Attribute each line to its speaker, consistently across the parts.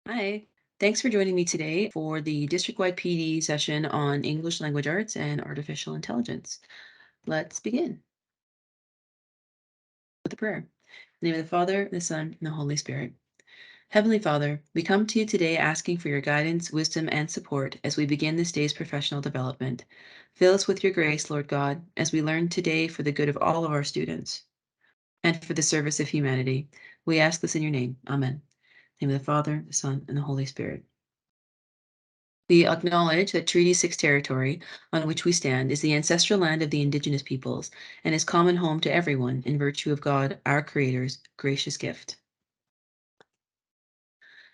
Speaker 1: Hi, thanks for joining me today for the district-wide PD session on English language arts and artificial intelligence. Let's begin with a prayer. In the name of the Father, the Son, and the Holy Spirit. Heavenly Father, we come to you today asking for your guidance, wisdom, and support as we begin this day's professional development. Fill us with your grace, Lord God, as we learn today for the good of all of our students and for the service of humanity. We ask this in your name. Amen. In the name of the Father, the Son, and the Holy Spirit. We acknowledge that Treaty 6 territory on which we stand is the ancestral land of the Indigenous peoples and is common home to everyone in virtue of God, our Creator's gracious gift.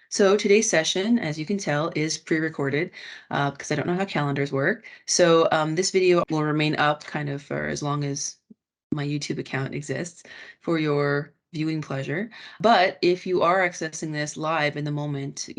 Speaker 1: So today's session, as you can tell, is pre-recorded because I don't know how calendars work. So this video will remain up kind of for as long as my YouTube account exists for your viewing pleasure. But if you are accessing this live in the moment,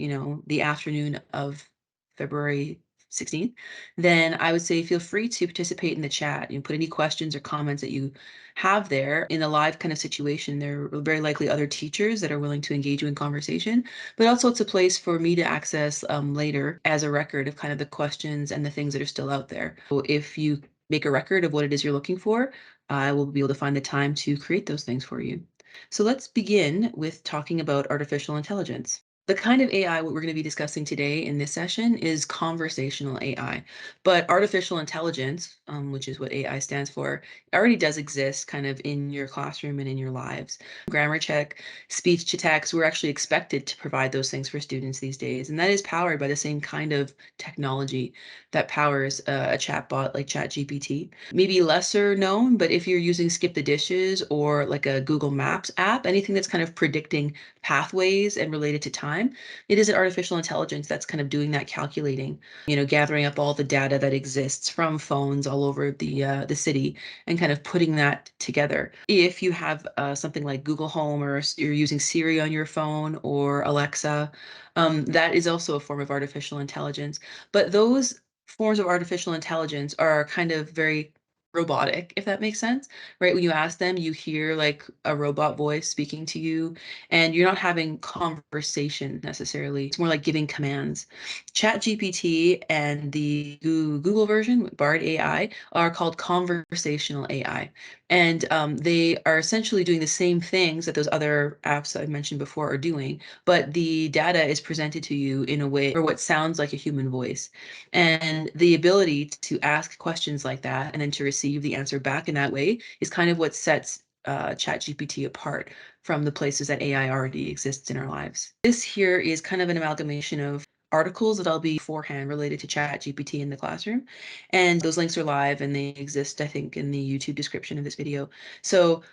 Speaker 1: the afternoon of February 16th, then I would say feel free to participate in the chat. Put any questions or comments that you have there in a live kind of situation. There are very likely other teachers that are willing to engage you in conversation, but also it's a place for me to access later as a record of kind of the questions and the things that are still out there. So if you make a record of what it is you're looking for, I will be able to find the time to create those things for you. So let's begin with talking about artificial intelligence. The kind of AI what we're going to be discussing today in this session is conversational AI. But artificial intelligence, which is what AI stands for, already does exist kind of in your classroom and in your lives. Grammar check, speech to text, we're actually expected to provide those things for students these days. And that is powered by the same kind of technology that powers a chatbot like ChatGPT. Maybe lesser known, but if you're using Skip the Dishes or like a Google Maps app, anything that's kind of predicting pathways and related to time, it is an artificial intelligence that's kind of doing that calculating, gathering up all the data that exists from phones all over the city and kind of putting that together. If you have something like Google Home or you're using Siri on your phone or Alexa, that is also a form of artificial intelligence. But those forms of artificial intelligence are kind of very robotic, if that makes sense, right? When you ask them, you hear like a robot voice speaking to you, and you're not having conversation necessarily. It's more like giving commands. ChatGPT and the Google version, Bard AI, are called conversational AI. And they are essentially doing the same things that those other apps that I mentioned before are doing, but the data is presented to you in a way or what sounds like a human voice. And the ability to ask questions like that and then to receive the answer back in that way is kind of what sets ChatGPT apart from the places that AI already exists in our lives. This here is kind of an amalgamation of articles that I'll be beforehand related to ChatGPT in the classroom. And those links are live and they exist, I think, in the YouTube description of this video. So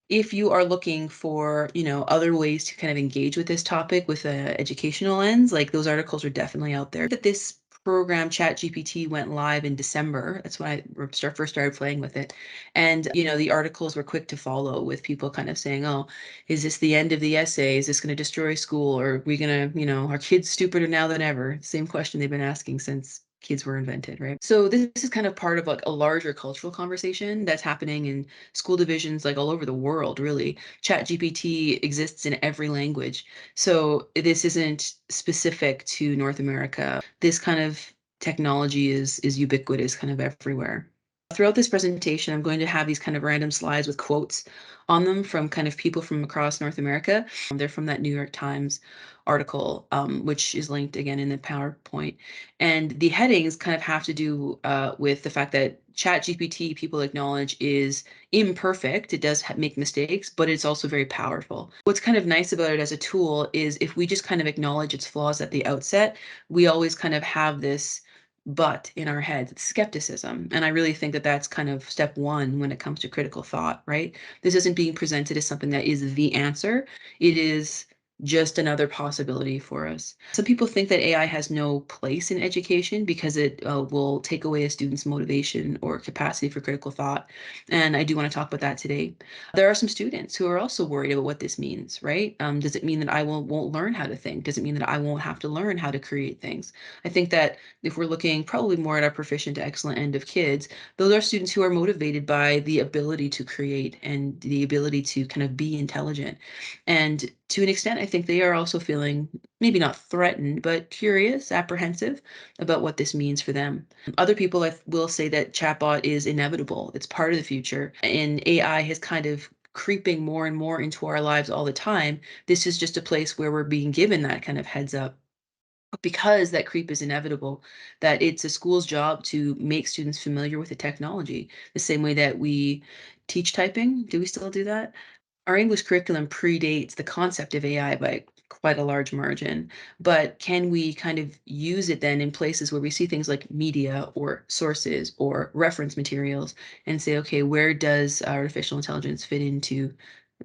Speaker 1: if you are looking for, other ways to kind of engage with this topic with an educational lens, like those articles are definitely out there. That this program ChatGPT went live in December. That's when I first started playing with it. And, the articles were quick to follow with people kind of saying, oh, is this the end of the essay? Is this going to destroy school? Or are we going to, are kids stupider now than ever? Same question they've been asking since kids were invented, right? So this is kind of part of like a larger cultural conversation that's happening in school divisions like all over the world, really. ChatGPT exists in every language. So this isn't specific to North America. This kind of technology is ubiquitous kind of everywhere. Throughout this presentation, I'm going to have these kind of random slides with quotes on them from kind of people from across North America. They're from that New York Times article, which is linked again in the PowerPoint. And the headings kind of have to do with the fact that ChatGPT, people acknowledge, is imperfect. It does make mistakes, but it's also very powerful. What's kind of nice about it as a tool is if we just kind of acknowledge its flaws at the outset, we always kind of have this but in our heads, it's skepticism. And I really think that that's kind of step one when it comes to critical thought, right? This isn't being presented as something that is the answer. It is just another possibility for us. Some people think that AI has no place in education because it will take away a student's motivation or capacity for critical thought. And I do want to talk about that today. There are some students who are also worried about what this means, right? Does it mean that I won't learn how to think? Does it mean that I won't have to learn how to create things? I think that if we're looking probably more at our proficient to excellent end of kids, those are students who are motivated by the ability to create and the ability to kind of be intelligent. And To an extent, I think they are also feeling maybe not threatened, but curious, apprehensive about what this means for them. Other people will say that chatbot is inevitable. It's part of the future, and AI has kind of creeping more and more into our lives all the time. This is just a place where we're being given that kind of heads up. But because that creep is inevitable, that it's a school's job to make students familiar with the technology, the same way that we teach typing. Do we still do that? Our English curriculum predates the concept of AI by quite a large margin, but can we kind of use it then in places where we see things like media or sources or reference materials and say, okay, where does artificial intelligence fit into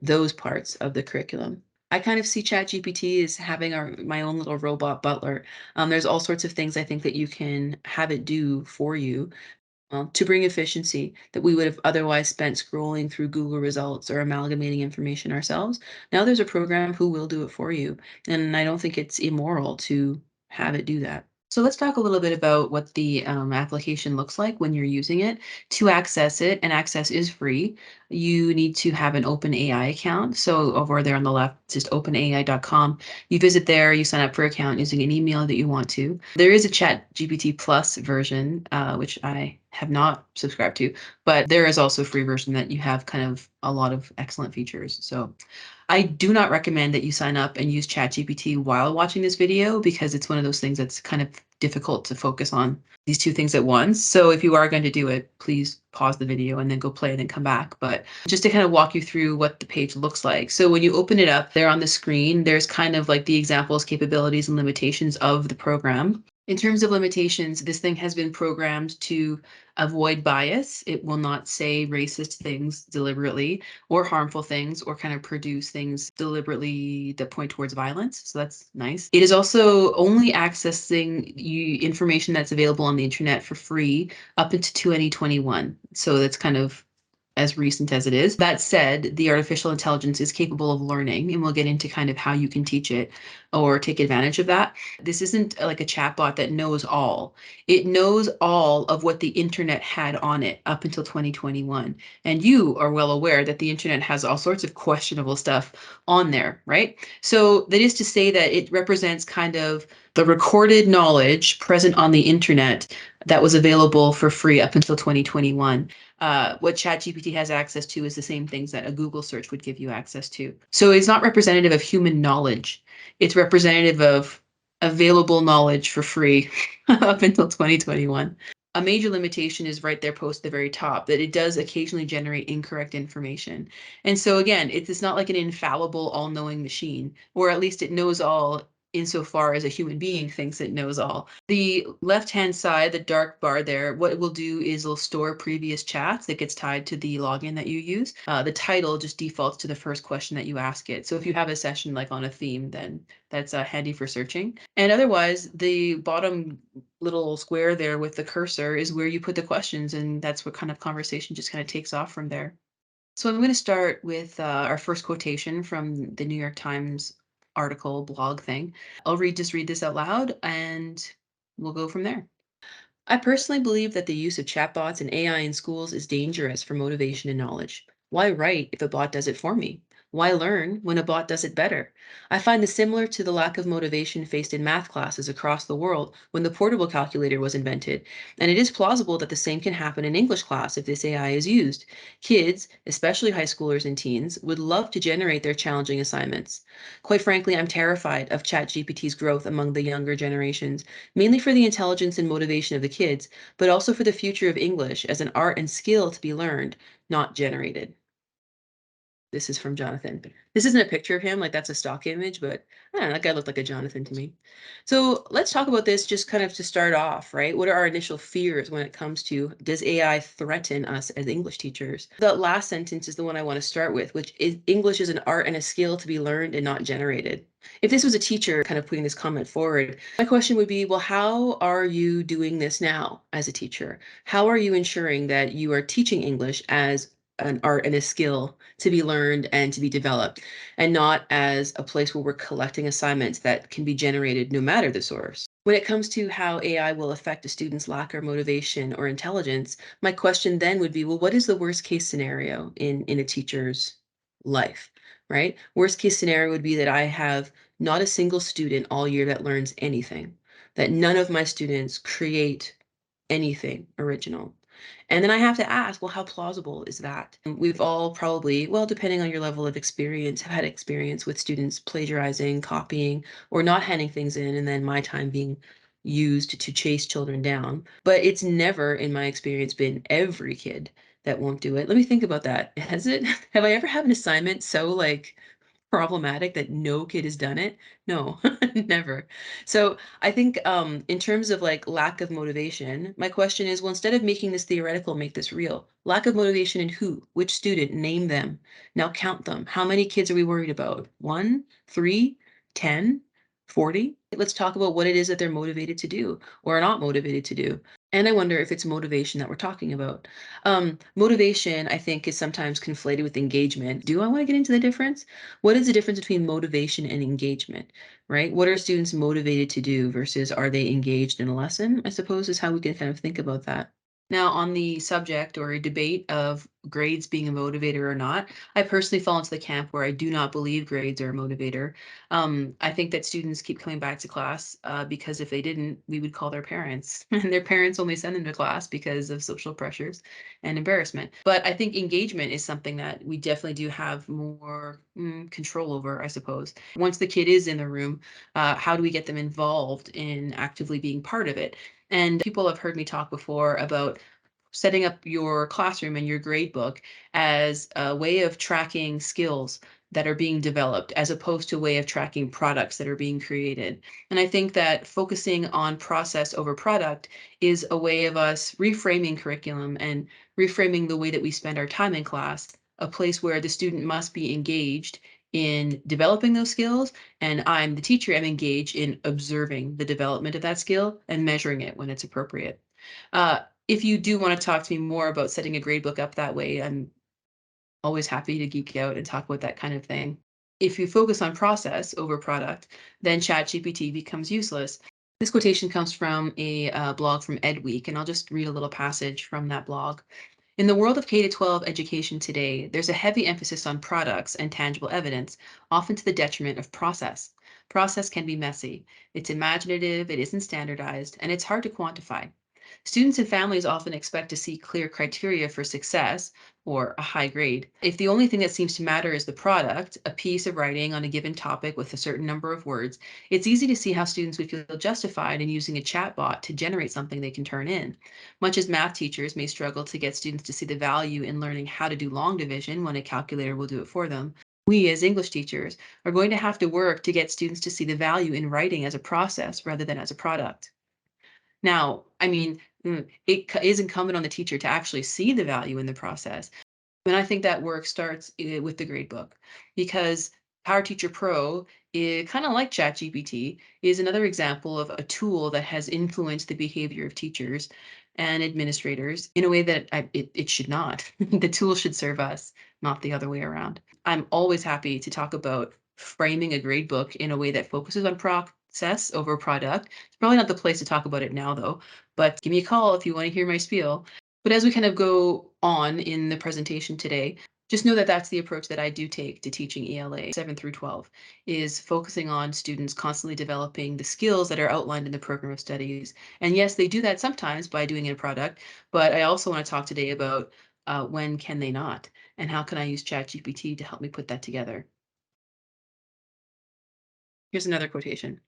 Speaker 1: those parts of the curriculum? I kind of see ChatGPT as having my own little robot butler. There's all sorts of things I think that you can have it do for you to bring efficiency that we would have otherwise spent scrolling through Google results or amalgamating information ourselves. Now there's a program who will do it for you. And I don't think it's immoral to have it do that. So let's talk a little bit about what the application looks like when you're using it. To access it, and access is free, you need to have an OpenAI account. So over there on the left, it's just openai.com. You visit there, you sign up for an account using an email that you want to. There is a Chat GPT Plus version, which I have not subscribed to, but there is also a free version that you have kind of a lot of excellent features. So I do not recommend that you sign up and use ChatGPT while watching this video because it's one of those things that's kind of difficult to focus on these two things at once. So if you are going to do it, please pause the video and then go play and then come back. But just to kind of walk you through what the page looks like. So when you open it up there on the screen, there's kind of like the examples, capabilities, and limitations of the program. In terms of limitations, this thing has been programmed to avoid bias. It will not say racist things deliberately or harmful things or kind of produce things deliberately that point towards violence. So that's nice. It is also only accessing information that's available on the internet for free up into 2021. So that's kind of as recent as it is. That said, the artificial intelligence is capable of learning, and we'll get into kind of how you can teach it or take advantage of that. This isn't like a chatbot that knows all. It knows all of what the internet had on it up until 2021. And you are well aware that the internet has all sorts of questionable stuff on there, right? So that is to say that it represents kind of the recorded knowledge present on the internet that was available for free up until 2021. What ChatGPT has access to is the same things that a Google search would give you access to. So it's not representative of human knowledge. It's representative of available knowledge for free up until 2021. A major limitation is right there post the very top that it does occasionally generate incorrect information. And so again, it's not like an infallible all-knowing machine, or at least it knows all insofar as a human being thinks it knows all. The left-hand side, the dark bar there, what it will do is it'll store previous chats that gets tied to the login that you use. The title just defaults to the first question that you ask it. So if you have a session like on a theme, then that's handy for searching. And otherwise, the bottom little square there with the cursor is where you put the questions, and that's what kind of conversation just kind of takes off from there. So I'm going to start with our first quotation from the New York Times article, blog thing. Just read this out loud and we'll go from there. I personally believe that the use of chatbots and AI in schools is dangerous for motivation and knowledge. Why write if a bot does it for me? Why learn when a bot does it better? I find this similar to the lack of motivation faced in math classes across the world when the portable calculator was invented, and it is plausible that the same can happen in English class if this AI is used. Kids, especially high schoolers and teens, would love to generate their challenging assignments. Quite frankly, I'm terrified of ChatGPT's growth among the younger generations, mainly for the intelligence and motivation of the kids, but also for the future of English as an art and skill to be learned, not generated. This is from Jonathan. This isn't a picture of him, like that's a stock image, but I don't know, that guy looked like a Jonathan to me. So let's talk about this just kind of to start off, right? What are our initial fears when it comes to does AI threaten us as English teachers? The last sentence is the one I want to start with, which is English is an art and a skill to be learned and not generated. If this was a teacher kind of putting this comment forward, my question would be, well, how are you doing this now as a teacher? How are you ensuring that you are teaching English as an art and a skill to be learned and to be developed, and not as a place where we're collecting assignments that can be generated no matter the source? When it comes to how AI will affect a student's lack of motivation or intelligence, my question then would be, well, what is the worst case scenario in a teacher's life, right? Worst case scenario would be that I have not a single student all year that learns anything, that none of my students create anything original. And then I have to ask, well, how plausible is that? And we've all probably, well, depending on your level of experience, have had experience with students plagiarizing, copying, or not handing things in, and then my time being used to chase children down. But it's never, in my experience, been every kid that won't do it. Let me think about that. Has it? Have I ever had an assignment so like problematic that no kid has done it? No, never. So I think in terms of like lack of motivation, my question is, well, instead of making this theoretical, make this real. Lack of motivation in who? Which student? Name them. Now count them. How many kids are we worried about? One, three, 10, 40? Let's talk about what it is that they're motivated to do or are not motivated to do. And I wonder if it's motivation that we're talking about. Motivation, I think, is sometimes conflated with engagement. Do I want to get into the difference? What is the difference between motivation and engagement, right? What are students motivated to do versus are they engaged in a lesson? I suppose is how we can kind of think about that. Now, on the subject or a debate of grades being a motivator or not, I personally fall into the camp where I do not believe grades are a motivator. I think that students keep coming back to class because if they didn't, we would call their parents, and their parents only send them to class because of social pressures and embarrassment. But I think engagement is something that we definitely do have more control over, I suppose. Once the kid is in the room, how do we get them involved in actively being part of it? And people have heard me talk before about setting up your classroom and your grade book as a way of tracking skills that are being developed as opposed to a way of tracking products that are being created. And I think that focusing on process over product is a way of us reframing curriculum and reframing the way that we spend our time in class, a place where the student must be engaged in developing those skills, and I'm the teacher, I'm engaged in observing the development of that skill and measuring it when it's appropriate. Uh, if you do want to talk to me more about setting a grade book up that way, I'm always happy to geek out and talk about that kind of thing. If you focus on process over product, then ChatGPT becomes useless. This quotation comes from a blog from Ed Week, and I'll just read a little passage from that blog. In the world of K to 12 education today, there's a heavy emphasis on products and tangible evidence, often to the detriment of process. Process can be messy. It's imaginative, it isn't standardized, and it's hard to quantify. Students and families often expect to see clear criteria for success or a high grade. If the only thing that seems to matter is the product, a piece of writing on a given topic with a certain number of words, it's easy to see how students would feel justified in using a chatbot to generate something they can turn in. Much as math teachers may struggle to get students to see the value in learning how to do long division when a calculator will do it for them, we as English teachers are going to have to work to get students to see the value in writing as a process rather than as a product. Now, I mean, is incumbent on the teacher to actually see the value in the process. And I think that work starts with the gradebook because Power Teacher Pro, kind of like ChatGPT, is another example of a tool that has influenced the behavior of teachers and administrators in a way that it should not. The tool should serve us, not the other way around. I'm always happy to talk about framing a gradebook in a way that focuses on process over product. It's probably not the place to talk about it now, though, but give me a call if you want to hear my spiel. But as we kind of go on in the presentation today, just know that that's the approach that I do take to teaching ELA 7 through 12 is focusing on students constantly developing the skills that are outlined in the program of studies. And yes, they do that sometimes by doing it in a product, but I also want to talk today about when can they not, and how can I use ChatGPT to help me put that together. Here's another quotation.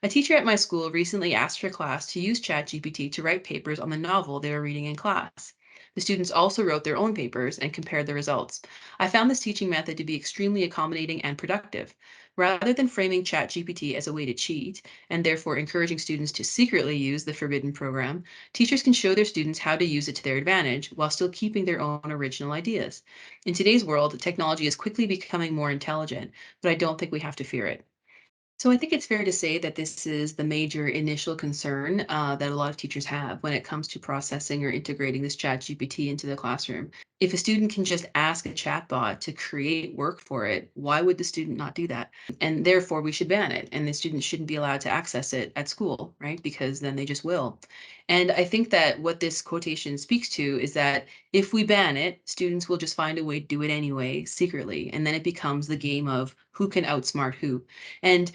Speaker 1: A teacher at my school recently asked her class to use ChatGPT to write papers on the novel they were reading in class. The students also wrote their own papers and compared the results. I found this teaching method to be extremely accommodating and productive. Rather than framing ChatGPT as a way to cheat, and therefore encouraging students to secretly use the forbidden program, teachers can show their students how to use it to their advantage while still keeping their own original ideas. In today's world, technology is quickly becoming more intelligent, but I don't think we have to fear it. So I think it's fair to say that this is the major initial concern that a lot of teachers have when it comes to processing or integrating this chat GPT into the classroom. If a student can just ask a chatbot to create work for it, why would the student not do that? And therefore, we should ban it, and the students shouldn't be allowed to access it at school, right? Because then they just will. And I think that what this quotation speaks to is that if we ban it, students will just find a way to do it anyway, secretly. And then it becomes the game of who can outsmart who. And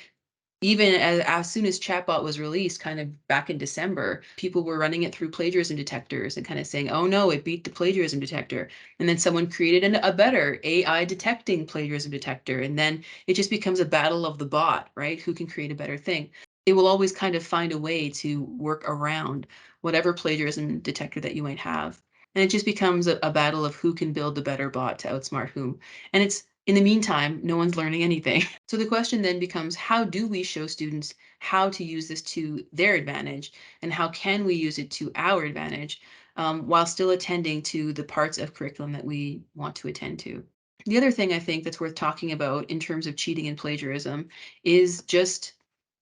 Speaker 1: even as soon as chatbot was released kind of back in December, people were running it through plagiarism detectors and kind of saying, oh no, it beat the plagiarism detector. And then someone created a better AI detecting plagiarism detector. And then it just becomes a battle of the bot, right? Who can create a better thing? It will always kind of find a way to work around whatever plagiarism detector that you might have. And it just becomes a battle of who can build the better bot to outsmart whom. And it's in the meantime, no one's learning anything. So the question then becomes, how do we show students how to use this to their advantage, and how can we use it to our advantage, while still attending to the parts of curriculum that we want to attend to? The other thing I think that's worth talking about in terms of cheating and plagiarism is just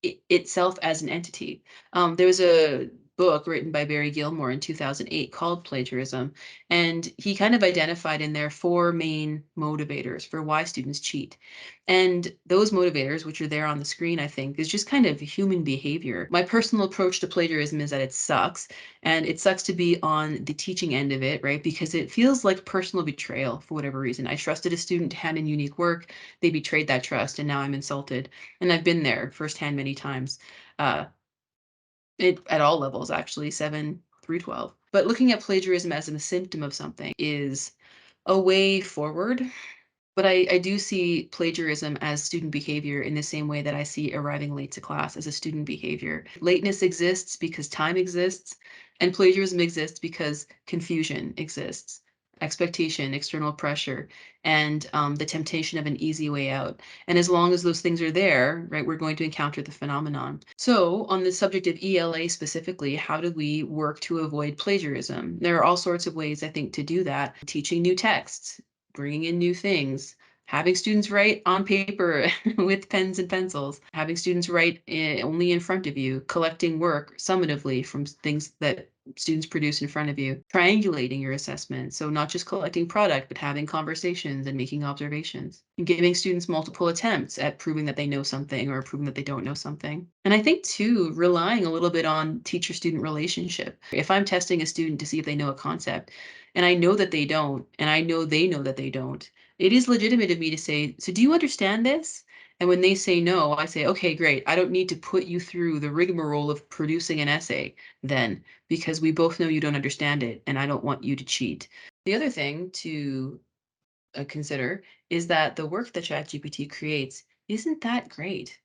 Speaker 1: itself as an entity. There was a book written by Barry Gilmore in 2008 called Plagiarism, and he kind of identified in there four main motivators for why students cheat. And those motivators, which are there on the screen, I think, is just kind of human behavior. My personal approach to plagiarism is that it sucks, and it sucks to be on the teaching end of it, right? Because it feels like personal betrayal for whatever reason. I trusted a student to hand in unique work, they betrayed that trust, and now I'm insulted. And I've been there firsthand many times. Uh, it at all levels, actually, 7 through 12. But looking at plagiarism as a symptom of something is a way forward, but I do see plagiarism as student behavior in the same way that I see arriving late to class as a student behavior. Lateness exists because time exists, and plagiarism exists because confusion exists, expectation, external pressure, and the temptation of an easy way out. And as long as those things are there, right, we're going to encounter the phenomenon. So, on the subject of ELA specifically, how do we work to avoid plagiarism? There are all sorts of ways, I think, to do that. Teaching new texts, bringing in new things, having students write on paper with pens and pencils, having students write only in front of you, collecting work summatively from things that students produce in front of you, triangulating your assessment. So not just collecting product, but having conversations and making observations, and giving students multiple attempts at proving that they know something or proving that they don't know something. And I think too, relying a little bit on teacher-student relationship. If I'm testing a student to see if they know a concept, and I know that they don't, and I know they know that they don't, it is legitimate of me to say, so do you understand this? And when they say no, I say, okay, great. I don't need to put you through the rigmarole of producing an essay then, because we both know you don't understand it, and I don't want you to cheat. The other thing to consider is that the work that ChatGPT creates isn't that great.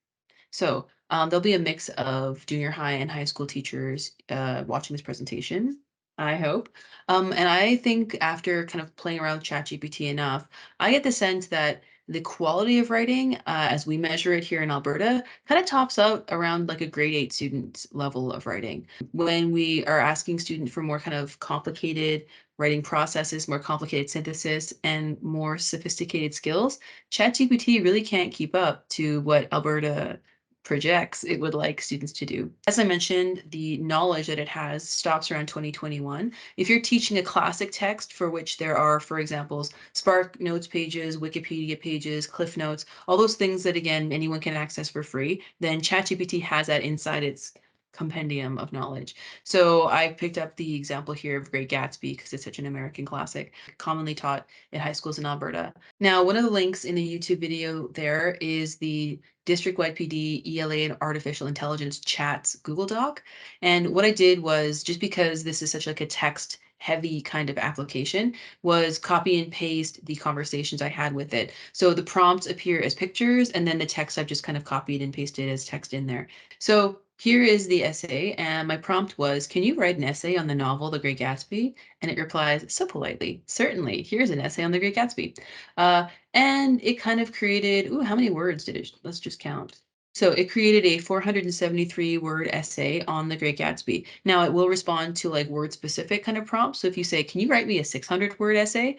Speaker 1: So there'll be a mix of junior high and high school teachers watching this presentation, I hope. And I think after kind of playing around with ChatGPT enough, I get the sense that the quality of writing, as we measure it here in Alberta, kind of tops out around like a grade 8 student level of writing. When we are asking students for more kind of complicated writing processes, more complicated synthesis, and more sophisticated skills, ChatGPT really can't keep up to what Alberta projects it would like students to do. As I mentioned, the knowledge that it has stops around 2021. If you're teaching a classic text for which there are, for example, Spark Notes pages, Wikipedia pages, Cliff Notes, all those things that, again, anyone can access for free, then ChatGPT has that inside its compendium of knowledge. So I picked up the example here of Great Gatsby because it's such an American classic, commonly taught in high schools in Alberta. Now, one of the links in the YouTube video there is the district-wide PD ELA and Artificial Intelligence chats Google Doc. And what I did was, just because this is such like a text heavy kind of application, was copy and paste the conversations I had with it. So the prompts appear as pictures, and then the text I've just kind of copied and pasted as text in there. So here is the essay, and my prompt was, can you write an essay on the novel The Great Gatsby? And it replies so politely, certainly, here's an essay on The Great Gatsby. And it kind of created, ooh, how many words did it? Let's just count. So it created a 473 word essay on The Great Gatsby. Now it will respond to like word specific kind of prompts. So if you say, can you write me a 600 word essay?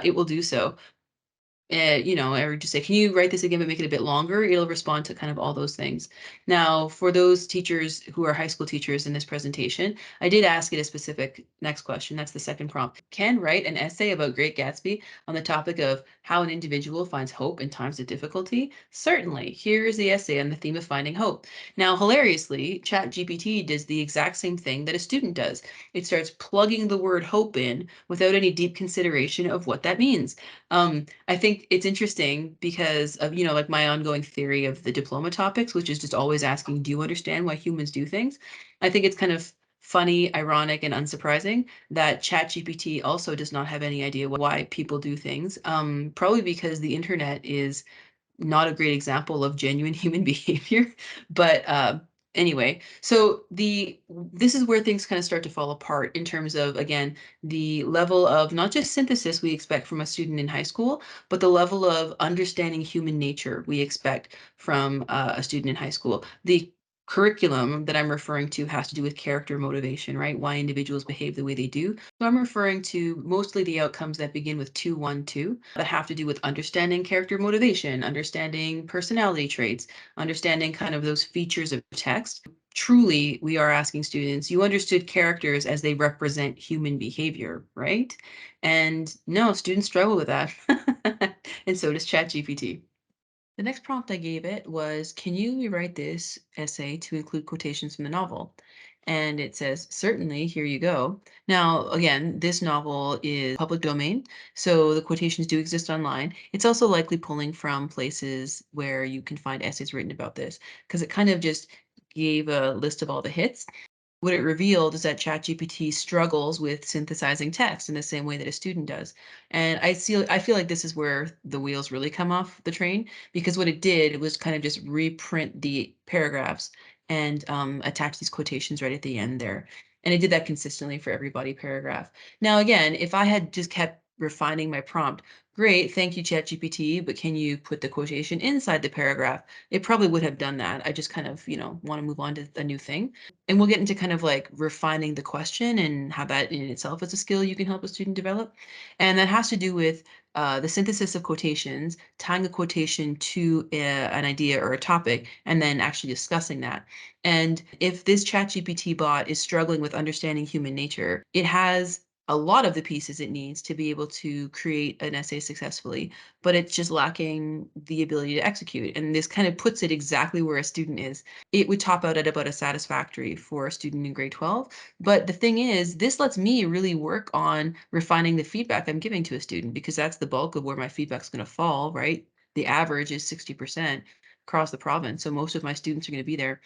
Speaker 1: It will do so. or just say, can you write this again, but make it a bit longer? It'll respond to kind of all those things. Now, for those teachers who are high school teachers in this presentation, I did ask it a specific next question. That's the second prompt. Can write an essay about Great Gatsby on the topic of how an individual finds hope in times of difficulty? Certainly. Here is the essay on the theme of finding hope. Now, hilariously, ChatGPT does the exact same thing that a student does. It starts plugging the word hope in without any deep consideration of what that means. I think it's interesting because of, like my ongoing theory of the diploma topics, which is just always asking, do you understand why humans do things? I think it's kind of funny, ironic, and unsurprising that ChatGPT also does not have any idea why people do things. Probably because the internet is not a great example of genuine human behavior. But anyway, so this is where things kind of start to fall apart in terms of, again, the level of not just synthesis we expect from a student in high school, but the level of understanding human nature we expect from a student in high school. The curriculum that I'm referring to has to do with character motivation, right? Why individuals behave the way they do. So I'm referring to mostly the outcomes that begin with 212 that have to do with understanding character motivation, understanding personality traits, understanding kind of those features of text. Truly, we are asking students, you understood characters as they represent human behavior, right? And no, students struggle with that. And so does ChatGPT. The next prompt I gave it was, can you rewrite this essay to include quotations from the novel? And it says, certainly, here you go. Now, again, this novel is public domain, so the quotations do exist online. It's also likely pulling from places where you can find essays written about this, because it kind of just gave a list of all the hits. What it revealed is that ChatGPT struggles with synthesizing text in the same way that a student does. And I feel like this is where the wheels really come off the train, because what it did was kind of just reprint the paragraphs and attach these quotations right at the end there. And it did that consistently for every body paragraph. Now, again, if I had just kept refining my prompt, great, thank you, ChatGPT, but can you put the quotation inside the paragraph? It probably would have done that. I just kind of, want to move on to a new thing. And we'll get into kind of like refining the question and how that in itself is a skill you can help a student develop. And that has to do with the synthesis of quotations, tying a quotation to an idea or a topic, and then actually discussing that. And if this ChatGPT bot is struggling with understanding human nature, it has a lot of the pieces it needs to be able to create an essay successfully, but it's just lacking the ability to execute. And this kind of puts it exactly where a student is. It would top out at about a satisfactory for a student in grade 12. But the thing is, this lets me really work on refining the feedback I'm giving to a student, because that's the bulk of where my feedback's going to fall, right? The average is 60% across the province. So most of my students are going to be there.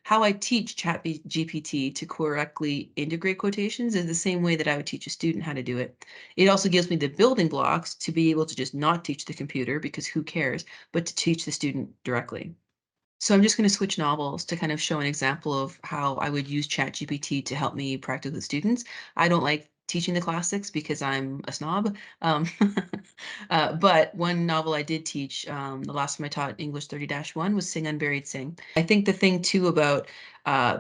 Speaker 1: How I teach ChatGPT to correctly integrate quotations is the same way that I would teach a student how to do it. It also gives me the building blocks to be able to just not teach the computer, because who cares, but to teach the student directly. So I'm just going to switch novels to kind of show an example of how I would use ChatGPT to help me practice with students. I don't like teaching the classics because I'm a snob. Um, but one novel I did teach, the last time I taught English 30-1 was Sing Unburied Sing. I think the thing too about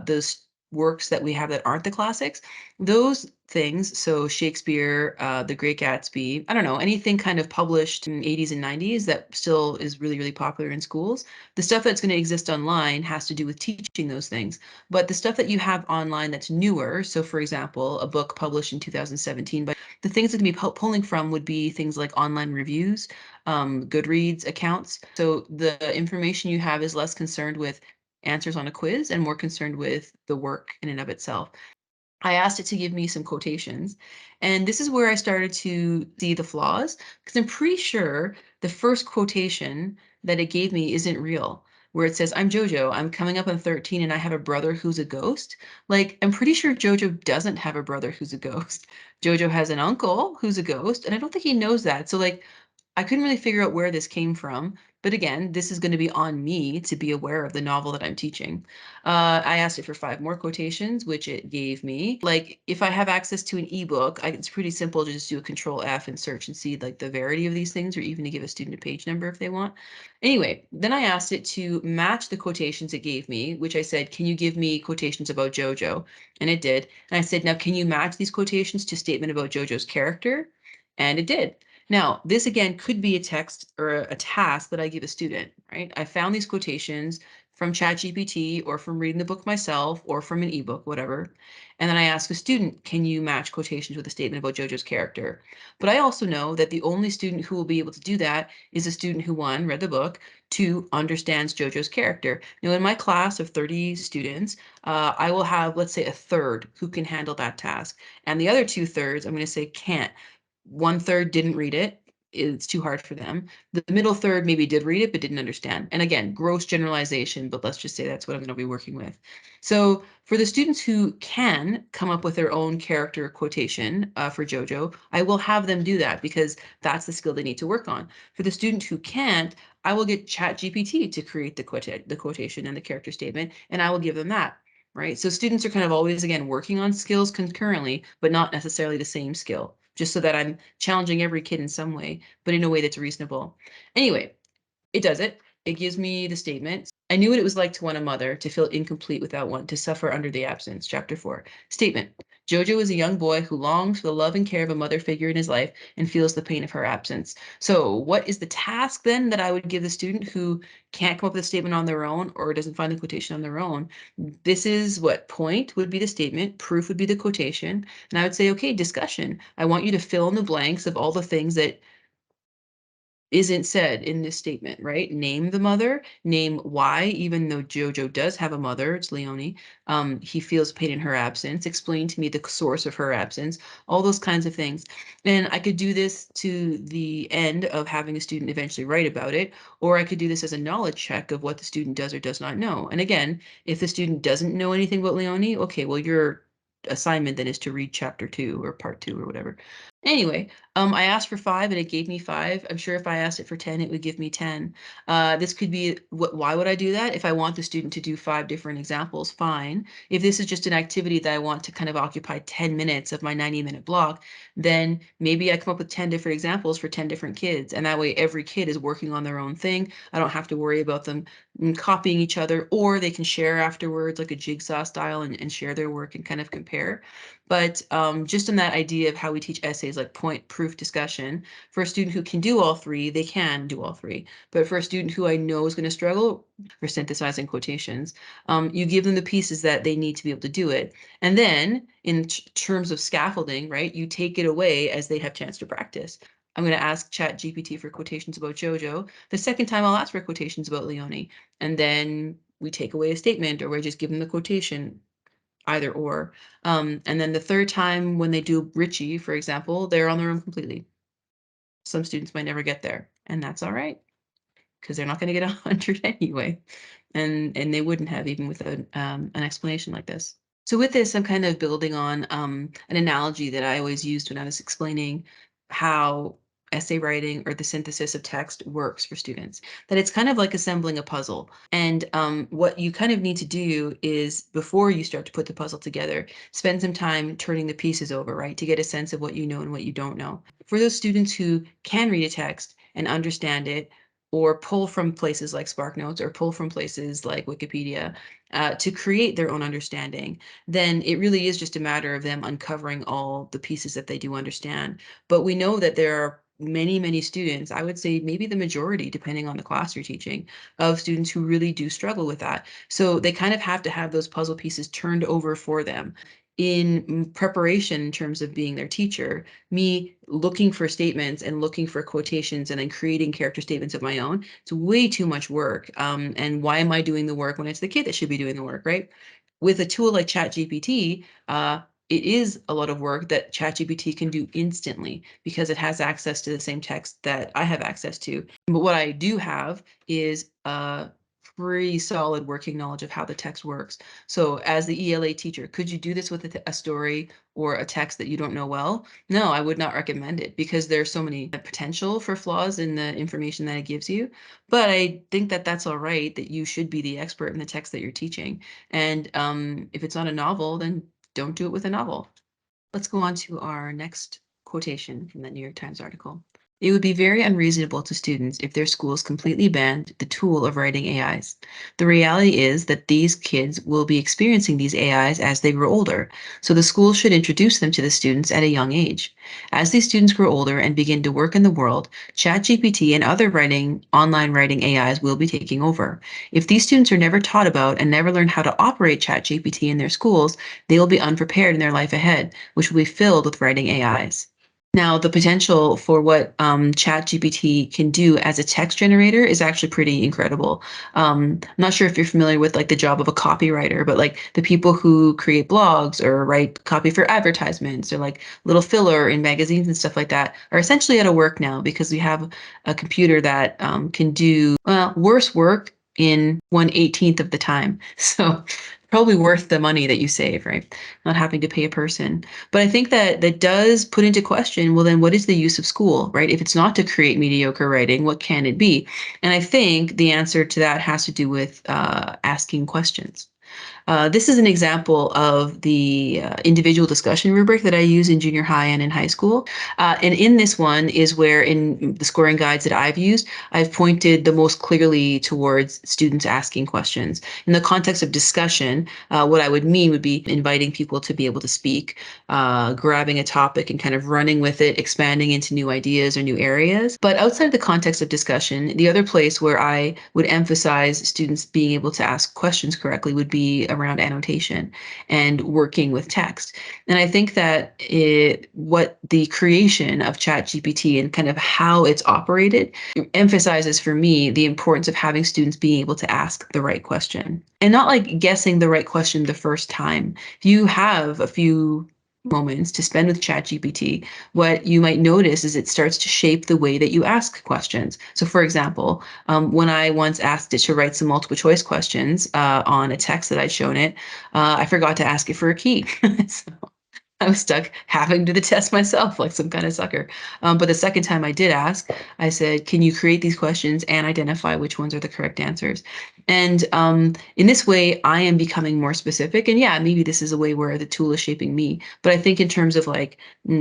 Speaker 1: those works that we have that aren't the classics, those things, so Shakespeare, The Great Gatsby, I don't know, anything kind of published in 80s and 90s that still is really, really popular in schools, the stuff that's going to exist online has to do with teaching those things. But the stuff that you have online that's newer, so for example, a book published in 2017, but the things that can be pulling from would be things like online reviews, Goodreads accounts. So the information you have is less concerned with answers on a quiz and more concerned with the work in and of itself. I asked it to give me some quotations. And this is where I started to see the flaws, because I'm pretty sure the first quotation that it gave me isn't real, where it says, I'm JoJo, I'm coming up on 13 and I have a brother who's a ghost. Like, I'm pretty sure JoJo doesn't have a brother who's a ghost. JoJo has an uncle who's a ghost, and I don't think he knows that. So, like, I couldn't really figure out where this came from. But again, this is going to be on me to be aware of the novel that I'm teaching. I asked it for 5 more quotations, which it gave me. Like, if I have access to an ebook, it's pretty simple to just do a control F and search and see like the verity of these things, or even to give a student a page number if they want. Anyway, then I asked it to match the quotations it gave me, which I said, can you give me quotations about JoJo? And it did. And I said, now can you match these quotations to statement about JoJo's character? And it did. Now, this again could be a text or a task that I give a student, right? I found these quotations from ChatGPT or from reading the book myself or from an ebook, whatever. And then I ask a student, can you match quotations with a statement about JoJo's character? But I also know that the only student who will be able to do that is a student who, one, read the book, two, understands JoJo's character. Now, in my class of 30 students, I will have, let's say, a third who can handle that task. And the other two thirds, I'm going to say can't. One third didn't read it. It's too hard for them. The middle third maybe did read it, but didn't understand. And again, gross generalization, but let's just say that's what I'm going to be working with. So for the students who can come up with their own character quotation for JoJo, I will have them do that because that's the skill they need to work on. For the student who can't, I will get ChatGPT to create the quotation and the character statement, and I will give them that. Right. So students are kind of always, again, working on skills concurrently, but not necessarily the same skill, just so that I'm challenging every kid in some way, but in a way that's reasonable. Anyway, it does it. It gives me the statement. I knew what it was like to want a mother, to feel incomplete without one, to suffer under the absence. Chapter 4. Statement. Jojo is a young boy who longs for the love and care of a mother figure in his life and feels the pain of her absence. So what is the task then that I would give the student who can't come up with a statement on their own or doesn't find the quotation on their own? This is what point would be the statement, proof would be the quotation, and I would say, okay, discussion. I want you to fill in the blanks of all the things that isn't said in this statement, right? Name the mother, name why, even though Jojo does have a mother, it's Leonie, he feels pain in her absence, explain to me the source of her absence, all those kinds of things. And I could do this to the end of having a student eventually write about it, or I could do this as a knowledge check of what the student does or does not know. And again, if the student doesn't know anything about Leonie, okay, well, your assignment then is to read chapter 2 or part 2 or whatever. Anyway, I asked for 5 and it gave me 5. I'm sure if I asked it for 10, it would give me 10. This could be why would I do that? If I want the student to do 5 different examples, fine. If this is just an activity that I want to kind of occupy 10 minutes of my 90-minute block, then maybe I come up with 10 different examples for 10 different kids. And that way every kid is working on their own thing. I don't have to worry about them copying each other, or they can share afterwards like a jigsaw style and share their work and kind of compare. But just in that idea of how we teach essays like point, proof, discussion, for a student who can do all three, they can do all three. But for a student who I know is going to struggle for synthesizing quotations, you give them the pieces that they need to be able to do it. And then in terms of scaffolding, right, you take it away as they have chance to practice. I'm going to ask ChatGPT for quotations about JoJo. The second time I'll ask for quotations about Leonie. And then we take away a statement or we just give them the quotation, either or. And then the third time when they do Richie, for example, they're on their own completely. Some students might never get there, and that's all right because they're not going to get 100 anyway, and they wouldn't have even with an explanation like this. So with this, I'm kind of building on an analogy that I always used when I was explaining how essay writing or the synthesis of text works for students, that it's kind of like assembling a puzzle. And what you kind of need to do is before you start to put the puzzle together, spend some time turning the pieces over, right, to get a sense of what you know and what you don't know. For those students who can read a text and understand it, or pull from places like SparkNotes or pull from places like Wikipedia to create their own understanding, then it really is just a matter of them uncovering all the pieces that they do understand. But we know that there are many, many students, I would say maybe the majority, depending on the class you're teaching, of students who really do struggle with that. So they kind of have to have those puzzle pieces turned over for them in preparation in terms of being their teacher. Me looking for statements and looking for quotations and then creating character statements of my own, it's way too much work. And why am I doing the work when it's the kid that should be doing the work, right? With a tool like ChatGPT, it is a lot of work that ChatGPT can do instantly because it has access to the same text that I have access to. But what I do have is a pretty solid working knowledge of how the text works. So as the ELA teacher, could you do this with a story or a text that you don't know well? No, I would not recommend it because there's so many potential for flaws in the information that it gives you. But I think that that's all right, that you should be the expert in the text that you're teaching. And if it's not a novel, then don't do it with a novel. Let's go on to our next quotation from the New York Times article. It would be very unreasonable to students if their schools completely banned the tool of writing AIs. The reality is that these kids will be experiencing these AIs as they grow older, so the schools should introduce them to the students at a young age. As these students grow older and begin to work in the world, ChatGPT and other online writing AIs will be taking over. If these students are never taught about and never learn how to operate ChatGPT in their schools, they will be unprepared in their life ahead, which will be filled with writing AIs. Now, the potential for what ChatGPT can do as a text generator is actually pretty incredible. I'm not sure if you're familiar with like the job of a copywriter, but like the people who create blogs or write copy for advertisements or like little filler in magazines and stuff like that are essentially out of work now because we have a computer that can do worse work in 1/18th of the time. So probably worth the money that you save, right? Not having to pay a person. But I think that that does put into question, well, then what is the use of school, right? If it's not to create mediocre writing, what can it be? And I think the answer to that has to do with asking questions. This is an example of the individual discussion rubric that I use in junior high and in high school. And in this one is where in the scoring guides that I've used, I've pointed the most clearly towards students asking questions. In the context of discussion, what I would mean would be inviting people to be able to speak, grabbing a topic and kind of running with it, expanding into new ideas or new areas. But outside of the context of discussion, the other place where I would emphasize students being able to ask questions correctly would be around annotation and working with text. And I think that what the creation of ChatGPT and kind of how it's operated emphasizes for me the importance of having students being able to ask the right question and not like guessing the right question the first time. If you have a few moments to spend with ChatGPT, what you might notice is it starts to shape the way that you ask questions. So, for example, when I once asked it to write some multiple choice questions on a text that I'd shown it, I forgot to ask it for a key. So I was stuck having to do the test myself, like some kind of sucker. But the second time I did ask, I said, "Can you create these questions and identify which ones are the correct answers?" And in this way, I am becoming more specific. And yeah, maybe this is a way where the tool is shaping me. But I think in terms of like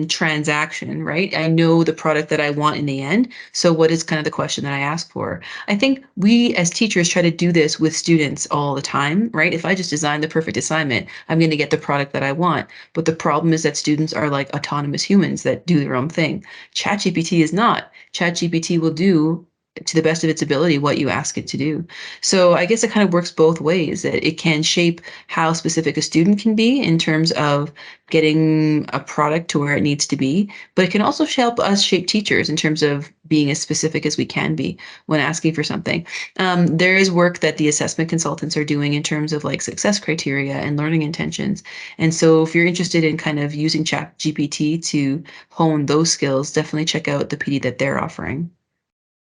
Speaker 1: transaction, right? I know the product that I want in the end. So what is kind of the question that I ask for? I think we as teachers try to do this with students all the time, right? If I just design the perfect assignment, I'm going to get the product that I want. But the problem is that students are like autonomous humans that do their own thing. ChatGPT is not. ChatGPT will do to the best of its ability what you ask it to do. So I guess it kind of works both ways. That it can shape how specific a student can be in terms of getting a product to where it needs to be, but it can also help us shape teachers in terms of being as specific as we can be when asking for something. There is work that the assessment consultants are doing in terms of like success criteria and learning intentions. And so if you're interested in kind of using ChatGPT to hone those skills, definitely check out the PD that they're offering.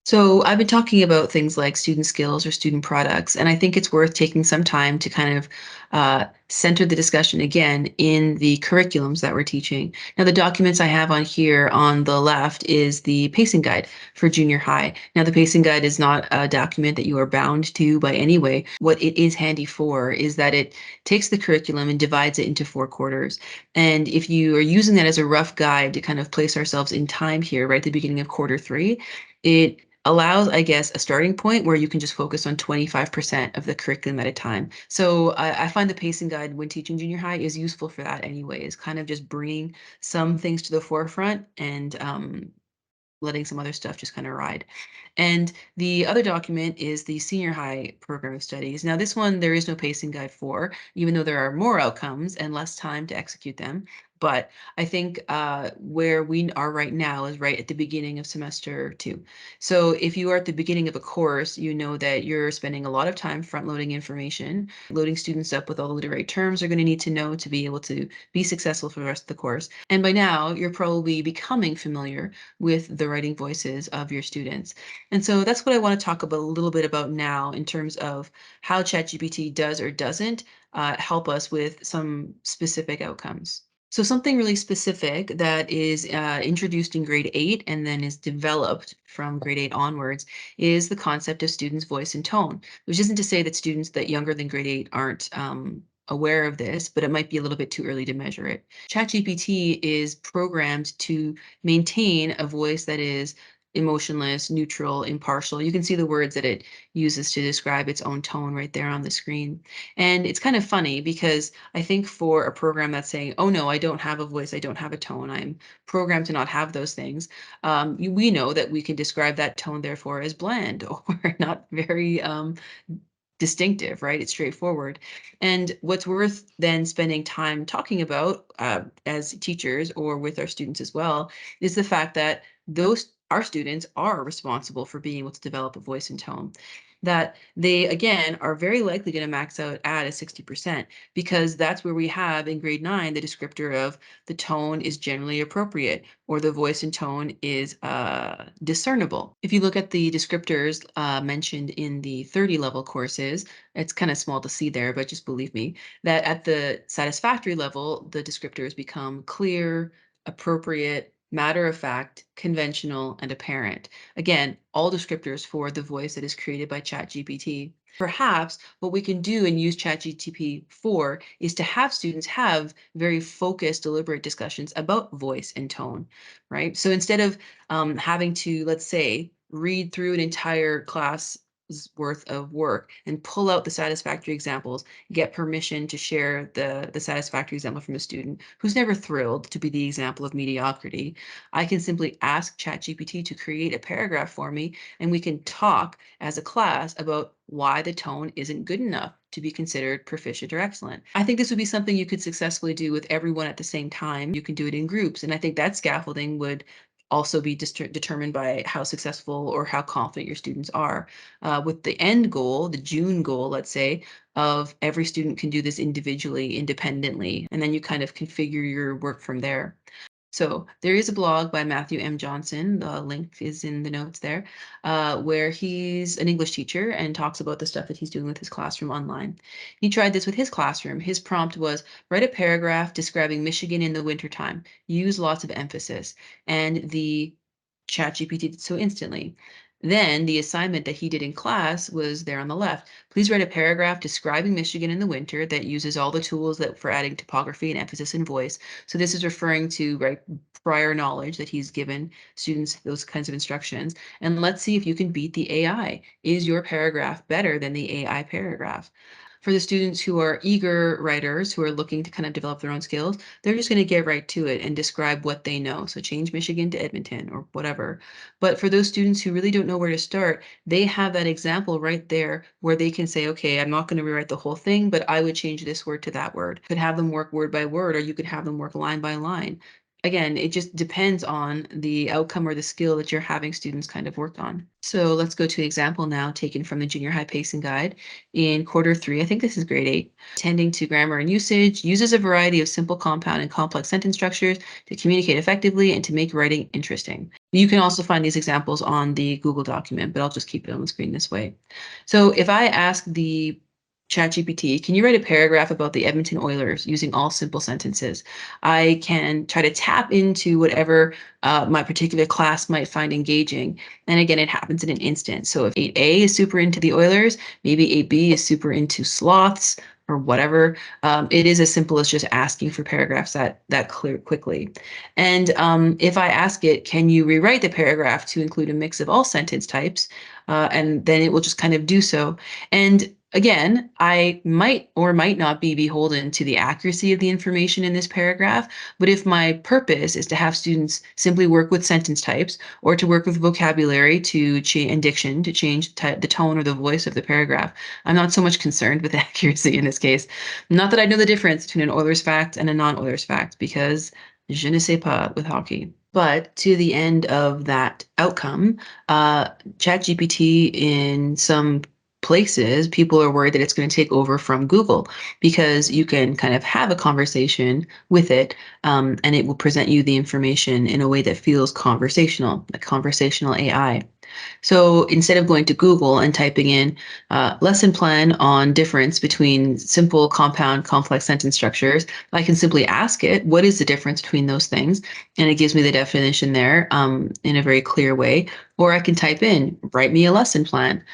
Speaker 1: So I've been talking about things like student skills or student products, and I think it's worth taking some time to kind of center the discussion again in the curriculums that we're teaching. Now, the documents I have on here on the left is the pacing guide for junior high. Now, the pacing guide is not a document that you are bound to by any way. What it is handy for is that it takes the curriculum and divides it into 4 quarters. And if you are using that as a rough guide to kind of place ourselves in time here, right at the beginning of quarter 3, it allows, I guess, a starting point where you can just focus on 25% of the curriculum at a time. So I find the pacing guide when teaching junior high is useful for that anyway, is kind of just bringing some things to the forefront and letting some other stuff just kind of ride. And the other document is the senior high program of studies. Now, this one there is no pacing guide for, even though there are more outcomes and less time to execute them. But I think where we are right now is right at the beginning of semester 2. So if you are at the beginning of a course, you know that you're spending a lot of time front loading information, loading students up with all the literary terms they're going to need to know to be able to be successful for the rest of the course. And by now, you're probably becoming familiar with the writing voices of your students. And so that's what I want to talk about a little bit about now in terms of how ChatGPT does or doesn't help us with some specific outcomes. So something really specific that is introduced in grade 8 and then is developed from grade 8 onwards is the concept of students' voice and tone, which isn't to say that students that younger than grade 8 aren't aware of this, but it might be a little bit too early to measure it. ChatGPT is programmed to maintain a voice that is emotionless, neutral, impartial. You can see the words that it uses to describe its own tone right there on the screen. And it's kind of funny because I think for a program that's saying, oh no, I don't have a voice, I don't have a tone, I'm programmed to not have those things, we know that we can describe that tone therefore as bland or not very distinctive, right? It's straightforward. And what's worth then spending time talking about as teachers or with our students as well is the fact that those our students are responsible for being able to develop a voice and tone. That they, again, are very likely going to max out at a 60% because that's where we have in grade 9 the descriptor of the tone is generally appropriate or the voice and tone is discernible. If you look at the descriptors mentioned in the 30 level courses, it's kind of small to see there, but just believe me that at the satisfactory level, the descriptors become clear, appropriate, matter of fact, conventional, and apparent. Again, all descriptors for the voice that is created by ChatGPT. Perhaps what we can do and use ChatGPT for is to have students have very focused, deliberate discussions about voice and tone, right? So instead of having to, let's say, read through an entire class worth of work and pull out the satisfactory examples, get permission to share the satisfactory example from a student who's never thrilled to be the example of mediocrity, I can simply ask ChatGPT to create a paragraph for me, and we can talk as a class about why the tone isn't good enough to be considered proficient or excellent. I think this would be something you could successfully do with everyone at the same time. You can do it in groups, and I think that scaffolding would also be determined by how successful or how confident your students are. With the end goal, the June goal, let's say, of every student can do this individually, independently, and then you kind of configure your work from there. So there is a blog by Matthew M. Johnson, the link is in the notes there, where he's an English teacher and talks about the stuff that he's doing with his classroom online. He tried this with his classroom. His prompt was write a paragraph describing Michigan in the wintertime. Use lots of emphasis. And the ChatGPT did so instantly. Then the assignment that he did in class was there on the left. Please write a paragraph describing Michigan in the winter that uses all the tools that for adding topography and emphasis and voice. So this is referring to, right, prior knowledge that he's given students those kinds of instructions. And let's see if you can beat the AI. Is your paragraph better than the AI paragraph? For the students who are eager writers who are looking to kind of develop their own skills, they're just going to get right to it and describe what they know. So change Michigan to Edmonton or whatever. But for those students who really don't know where to start, they have that example right there where they can say, okay, I'm not going to rewrite the whole thing, but I would change this word to that word. You could have them work word by word, or you could have them work line by line. Again, it just depends on the outcome or the skill that you're having students kind of work on. So let's go to an example now taken from the Junior High Pacing Guide in quarter 3. I think this is grade 8. Tending to grammar and usage, uses a variety of simple, compound, and complex sentence structures to communicate effectively and to make writing interesting. You can also find these examples on the Google document, but I'll just keep it on the screen this way. So if I ask the ChatGPT, can you write a paragraph about the Edmonton Oilers using all simple sentences? I can try to tap into whatever my particular class might find engaging. And again, it happens in an instant. So if 8A is super into the Oilers, maybe 8B is super into sloths or whatever. It is as simple as just asking for paragraphs that clear quickly. And if I ask it, can you rewrite the paragraph to include a mix of all sentence types? And then it will just kind of do so. And again, I might or might not be beholden to the accuracy of the information in this paragraph, but if my purpose is to have students simply work with sentence types or to work with vocabulary to and diction to change the tone or the voice of the paragraph, I'm not so much concerned with accuracy in this case. Not that I know the difference between an Oilers fact and a non-Oilers fact, because je ne sais pas with hockey. But to the end of that outcome, ChatGPT in some places, people are worried that it's going to take over from Google because you can kind of have a conversation with it, and it will present you the information in a way that feels conversational, like conversational AI. So instead of going to Google and typing in lesson plan on difference between simple, compound, complex sentence structures, I can simply ask it, what is the difference between those things? And it gives me the definition there in a very clear way. Or I can type in, write me a lesson plan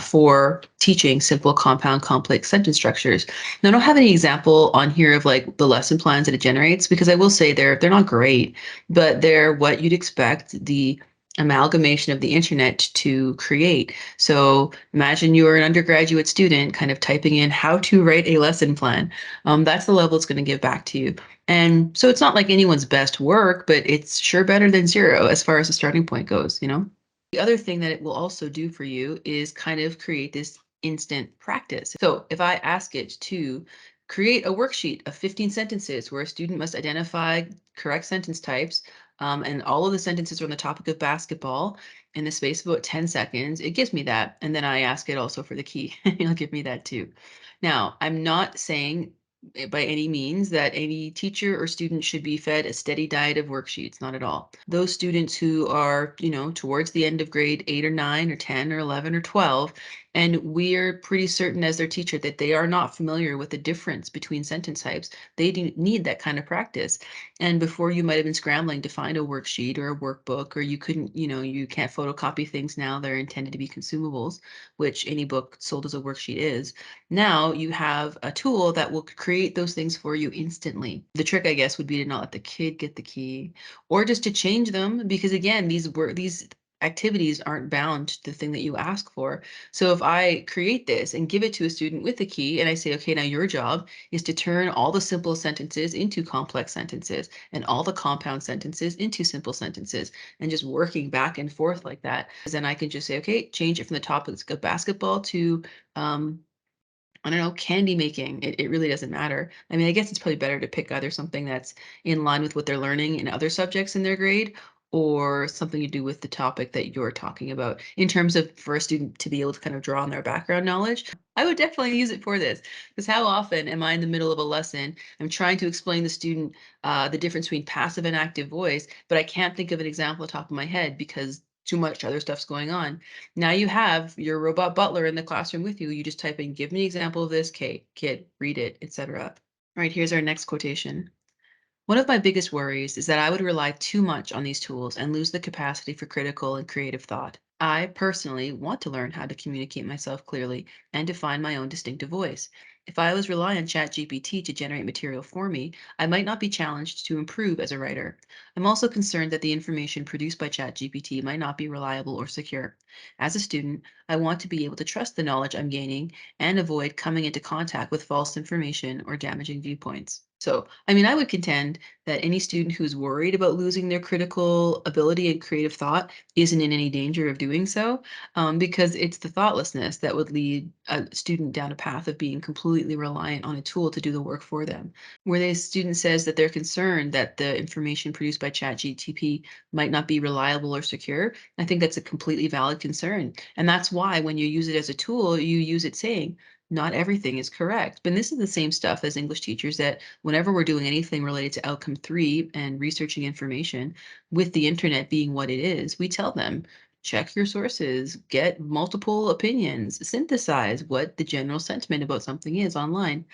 Speaker 1: for teaching simple, compound, complex sentence structures. Now, I don't have any example on here of like the lesson plans that it generates, because I will say they're not great, but they're what you'd expect the amalgamation of the internet to create. So imagine you're an undergraduate student kind of typing in how to write a lesson plan. That's the level it's going to give back to you. And so it's not like anyone's best work, but it's sure better than zero as far as the starting point goes, you know? The other thing that it will also do for you is kind of create this instant practice. So if I ask it to create a worksheet of 15 sentences where a student must identify correct sentence types, and all of the sentences are on the topic of basketball in the space of about 10 seconds, it gives me that. And then I ask it also for the key. It'll give me that too. Now, I'm not saying by any means that any teacher or student should be fed a steady diet of worksheets, not at all. Those students who are, towards the end of grade 8 or 9 or 10 or 11 or 12, and we're pretty certain as their teacher that they are not familiar with the difference between sentence types, they do need that kind of practice. And before you might have been scrambling to find a worksheet or a workbook, or you couldn't, you can't photocopy things now. They're intended to be consumables, which any book sold as a worksheet is. Now you have a tool that will create those things for you instantly. The trick, I guess, would be to not let the kid get the key, or just to change them, because again, these activities aren't bound to the thing that you ask for. So if I create this and give it to a student with the key and I say, okay, now your job is to turn all the simple sentences into complex sentences and all the compound sentences into simple sentences, and just working back and forth like that. Then I can just say, okay, change it from the topic of basketball to um, I don't know, candy making. It really doesn't matter. I mean, I guess it's probably better to pick either something that's in line with what they're learning in other subjects in their grade, or something to do with the topic that you're talking about. In terms of for a student to be able to kind of draw on their background knowledge, I would definitely use it for this. Because how often am I in the middle of a lesson? I'm trying to explain to the student the difference between passive and active voice, but I can't think of an example on top of my head because too much other stuff's going on. Now you have your robot butler in the classroom with you. You just type in, give me an example of this, kid, read it, etc. All right, here's our next quotation. One of my biggest worries is that I would rely too much on these tools and lose the capacity for critical and creative thought. I personally want to learn how to communicate myself clearly and to find my own distinctive voice. If I was relying on ChatGPT to generate material for me, I might not be challenged to improve as a writer. I'm also concerned that the information produced by ChatGPT might not be reliable or secure. As a student, I want to be able to trust the knowledge I'm gaining and avoid coming into contact with false information or damaging viewpoints. So, I mean, I would contend that any student who's worried about losing their critical ability and creative thought isn't in any danger of doing so, because it's the thoughtlessness that would lead a student down a path of being completely reliant on a tool to do the work for them. Where the student says that they're concerned that the information produced by ChatGPT might not be reliable or secure, I think that's a completely valid concern. And that's why when you use it as a tool, you use it saying, not everything is correct. But this is the same stuff as English teachers that whenever we're doing anything related to outcome three and researching information, with the internet being what it is, we tell them, check your sources, get multiple opinions, synthesize what the general sentiment about something is online.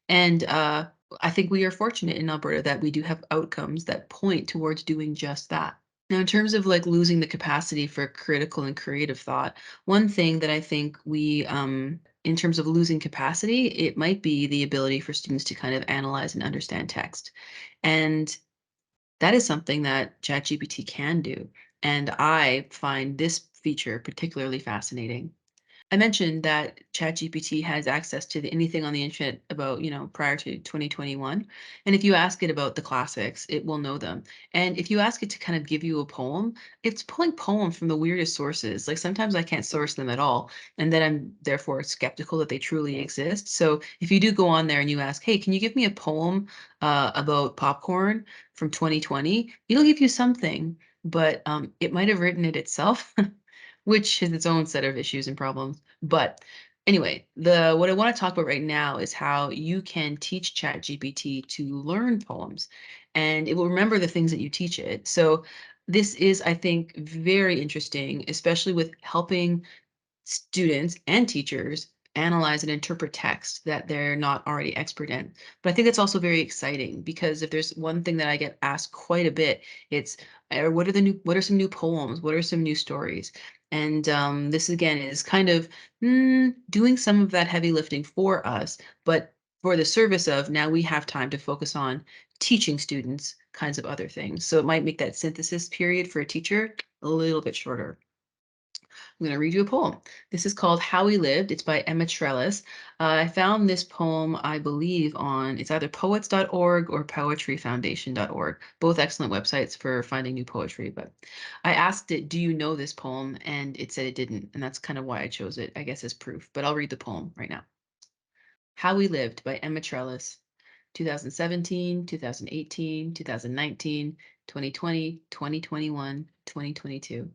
Speaker 1: And I think we are fortunate in Alberta that we do have outcomes that point towards doing just that. Now, in terms of like losing the capacity for critical and creative thought, one thing that I think in terms of losing capacity, it might be the ability for students to kind of analyze and understand text. And that is something that ChatGPT can do. And I find this feature particularly fascinating. I mentioned that ChatGPT has access to anything on the internet about, prior to 2021. And if you ask it about the classics, it will know them. And if you ask it to kind of give you a poem, it's pulling poems from the weirdest sources. Like sometimes I can't source them at all. And then I'm therefore skeptical that they truly exist. So if you do go on there and you ask, hey, can you give me a poem about popcorn from 2020? It'll give you something, but it might have written it itself. Which has its own set of issues and problems. But anyway, the what I want to talk about right now is how you can teach ChatGPT to learn poems, and it will remember the things that you teach it. So this is, I think, very interesting, especially with helping students and teachers analyze and interpret text that they're not already expert in. But I think it's also very exciting because if there's one thing that I get asked quite a bit, it's what are some new poems? What are some new stories? And this again is kind of doing some of that heavy lifting for us, but for the service of now we have time to focus on teaching students kinds of other things. So it might make that synthesis period for a teacher a little bit shorter. I'm going to read you a poem. This is called How We Lived. It's by Emma Trellis. I found this poem, I believe, on it's either poets.org or poetryfoundation.org. Both excellent websites for finding new poetry. But I asked it, do you know this poem? And it said it didn't. And that's kind of why I chose it, I guess, as proof. But I'll read the poem right now. How We Lived by Emma Trellis. 2017, 2018, 2019, 2020, 2021, 2022.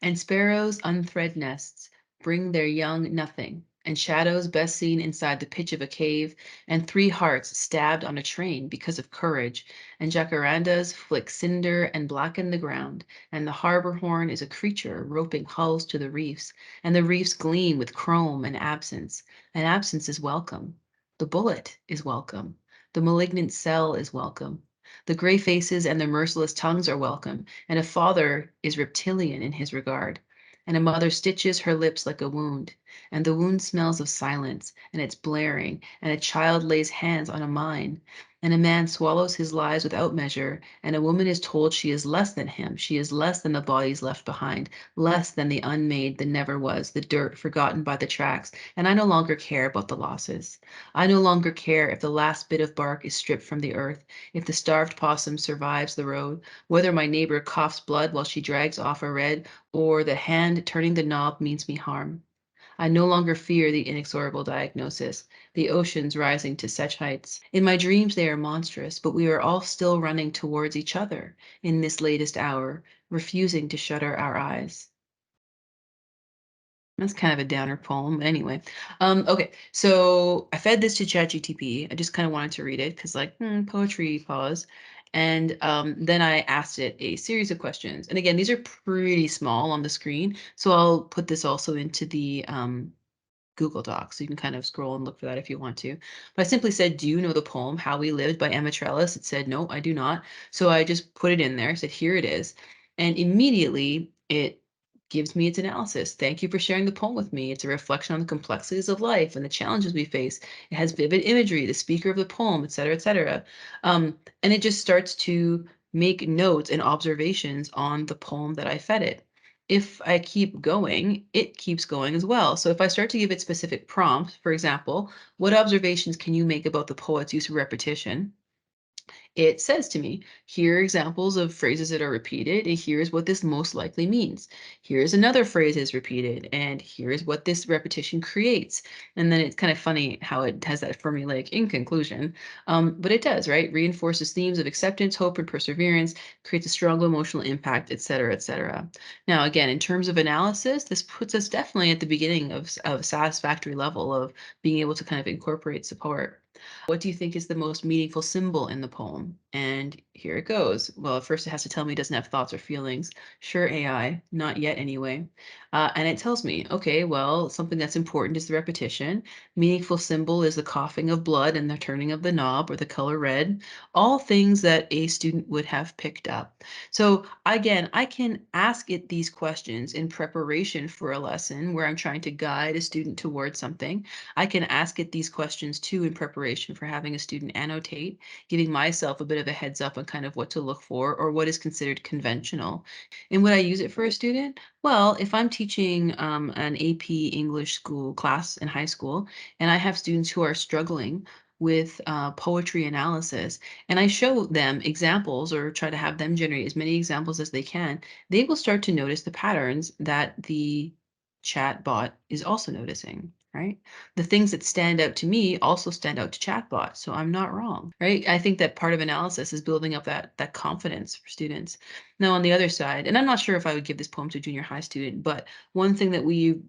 Speaker 1: And sparrows unthread nests, bring their young nothing, and shadows best seen inside the pitch of a cave, and three hearts stabbed on a train because of courage, and jacarandas flick cinder and blacken the ground, and the harbor horn is a creature roping hulls to the reefs, and the reefs gleam with chrome and absence is welcome. The bullet is welcome. The malignant cell is welcome. The gray faces and their merciless tongues are welcome, and a father is reptilian in his regard. And a mother stitches her lips like a wound, and the wound smells of silence, and it's blaring, and a child lays hands on a mine, and a man swallows his lies without measure, and a woman is told she is less than him, she is less than the bodies left behind, less than the unmade, the never was, the dirt forgotten by the tracks, and I no longer care about the losses. I no longer care if the last bit of bark is stripped from the earth, if the starved possum survives the road, whether my neighbor coughs blood while she drags off a red, or the hand turning the knob means me harm. I no longer fear the inexorable diagnosis, the oceans rising to such heights. In my dreams, they are monstrous, but we are all still running towards each other in this latest hour, refusing to shutter our eyes. That's kind of a downer poem. Anyway, okay. So I fed this to ChatGPT. I just kind of wanted to read it because, like, poetry pause. And then I asked it a series of questions. And again, these are pretty small on the screen. So I'll put this also into the Google Docs. So you can kind of scroll and look for that if you want to. But I simply said, do you know the poem How We Lived by Emma Trellis? It said, no, I do not. So I just put it in there, said, here it is. And immediately it gives me its analysis. Thank you for sharing the poem with me. It's a reflection on the complexities of life and the challenges we face. It has vivid imagery, the speaker of the poem, et cetera, et cetera. And it just starts to make notes and observations on the poem that I fed it. If I keep going, it keeps going as well. So if I start to give it specific prompts, for example, what observations can you make about the poet's use of repetition? It says to me, here are examples of phrases that are repeated, and here's what this most likely means. Here's another phrase is repeated, and here's what this repetition creates. And then it's kind of funny how it has that formulaic in conclusion. But it does, right? Reinforces themes of acceptance, hope, and perseverance, creates a strong emotional impact, et cetera, et cetera. Now, again, in terms of analysis, this puts us definitely at the beginning of a satisfactory level of being able to kind of incorporate support. What do you think is the most meaningful symbol in the poem? And here it goes. Well, at first it has to tell me it doesn't have thoughts or feelings. Sure, AI, not yet anyway. And it tells me, okay, well, something that's important is the repetition. Meaningful symbol is the coughing of blood and the turning of the knob or the color red. All things that a student would have picked up. So again, I can ask it these questions in preparation for a lesson where I'm trying to guide a student towards something. I can ask it these questions too in preparation for having a student annotate, giving myself a bit of a heads up on kind of what to look for or what is considered conventional. And would I use it for a student? Well, if I'm teaching an AP English school class in high school, and I have students who are struggling with poetry analysis, and I show them examples or try to have them generate as many examples as they can, they will start to notice the patterns that the chat bot is also noticing, right? The things that stand out to me also stand out to chatbot, so I'm not wrong, right? I think that part of analysis is building up that confidence for students. Now, on the other side, and I'm not sure if I would give this poem to a junior high student, but one thing that we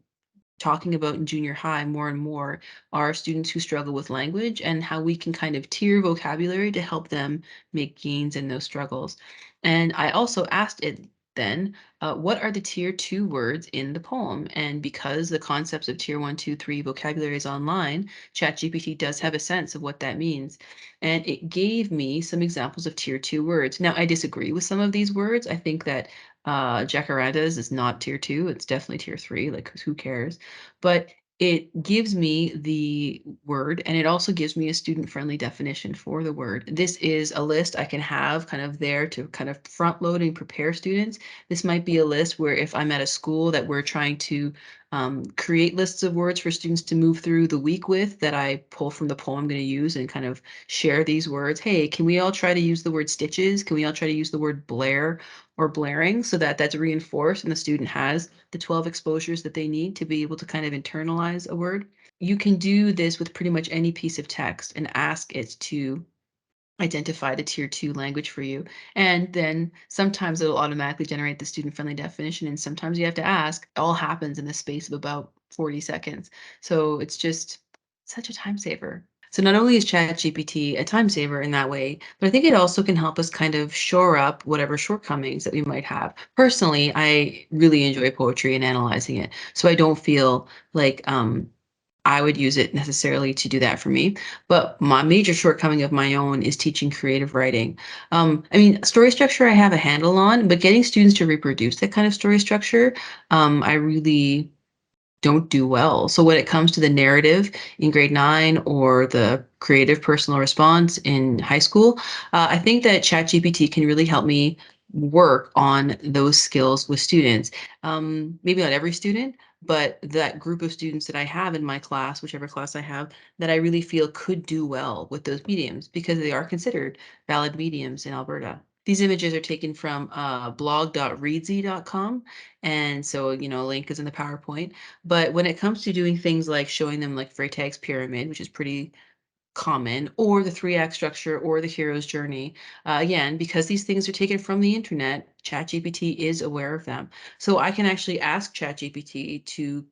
Speaker 1: talking about in junior high more and more are students who struggle with language and how we can kind of tier vocabulary to help them make gains in those struggles. And I also asked it then, what are the tier two words in the poem? And because the concepts of tier one, two, three vocabulary is online, ChatGPT does have a sense of what that means. And it gave me some examples of tier two words. Now, I disagree with some of these words. I think that jacarandas is not tier two. It's definitely tier three. Like, who cares? But It gives me the word, and it also gives me a student-friendly definition for the word. This is a list I can have kind of there to kind of front load and prepare students. This might be a list where if I'm at a school that we're trying to create lists of words for students to move through the week with, that I pull from the poem I'm going to use and kind of share these words. Hey, can we all try to use the word stitches? Can we all try to use the word blare or blaring, so that that's reinforced and the student has the 12 exposures that they need to be able to kind of internalize a word? You can do this with pretty much any piece of text and ask it to identify the tier 2 language for you. And then sometimes it'll automatically generate the student friendly definition. And sometimes you have to ask. It all happens in the space of about 40 seconds. So it's just such a time saver. So not only is ChatGPT a time saver in that way, but I think it also can help us kind of shore up whatever shortcomings that we might have. Personally, I really enjoy poetry and analyzing it. So I don't feel like I would use it necessarily to do that for me. But my major shortcoming of my own is teaching creative writing. I mean, story structure I have a handle on, but getting students to reproduce that kind of story structure, I really don't do well. So when it comes to the narrative in grade 9 or the creative personal response in high school, I think that ChatGPT can really help me work on those skills with students. Maybe not every student, but that group of students that I have in my class, whichever class I have, that I really feel could do well with those mediums because they are considered valid mediums in Alberta. These images are taken from blog.readsy.com. And so, link is in the PowerPoint. But when it comes to doing things like showing them like Freytag's pyramid, which is pretty common, or the three-act structure, or the hero's journey. Again, because these things are taken from the internet, ChatGPT is aware of them. So I can actually ask ChatGPT to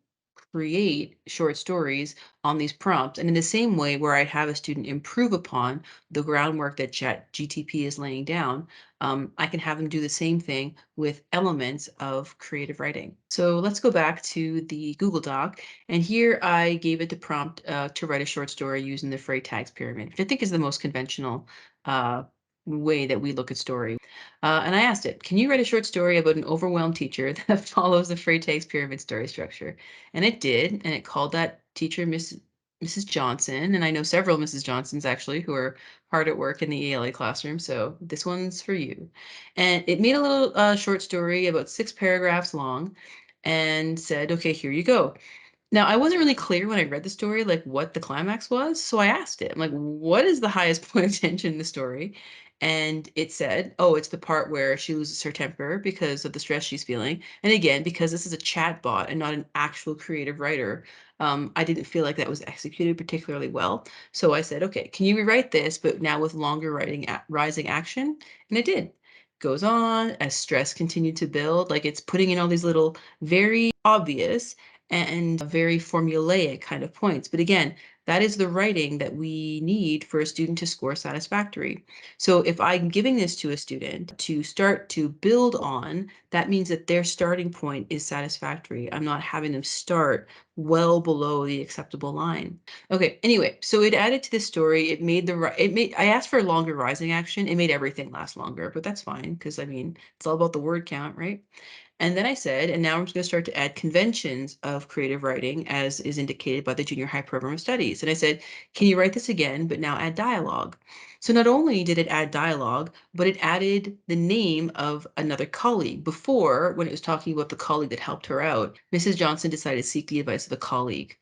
Speaker 1: create short stories on these prompts. And in the same way, where I have a student improve upon the groundwork that ChatGPT is laying down, I can have them do the same thing with elements of creative writing. So let's go back to the Google Doc. And here I gave it the prompt to write a short story using the Freytag's pyramid, which I think is the most conventional uh, way that we look at story. And I asked it, can you write a short story about an overwhelmed teacher that follows the Freytag's pyramid story structure? And it did, and it called that teacher Mrs. Johnson. And I know several Mrs. Johnsons actually who are hard at work in the ELA classroom. So this one's for you. And it made a little short story about 6 paragraphs long and said, okay, here you go. Now, I wasn't really clear when I read the story, like what the climax was. So I asked it, I'm like, what is the highest point of tension in the story? And it said, oh, it's the part where she loses her temper because of the stress she's feeling. And again, because this is a chat bot and not an actual creative writer, I didn't feel like that was executed particularly well. So I said, okay, can you rewrite this, but now with longer rising action? And it did. Goes on as stress continued to build, like it's putting in all these little very obvious and very formulaic kind of points. But again, that is the writing that we need for a student to score satisfactory. So if I'm giving this to a student to start to build on, that means that their starting point is satisfactory. I'm not having them start well below the acceptable line. Okay, anyway, so it added to this story. I asked for a longer rising action. It made everything last longer, but that's fine because I mean, it's all about the word count, right? And then I said, and now I'm just going to start to add conventions of creative writing as is indicated by the junior high program of studies. And I said, can you write this again, but now add dialogue? So not only did it add dialogue, but it added the name of another colleague. Before, when it was talking about the colleague that helped her out, Mrs. Johnson decided to seek the advice of a colleague.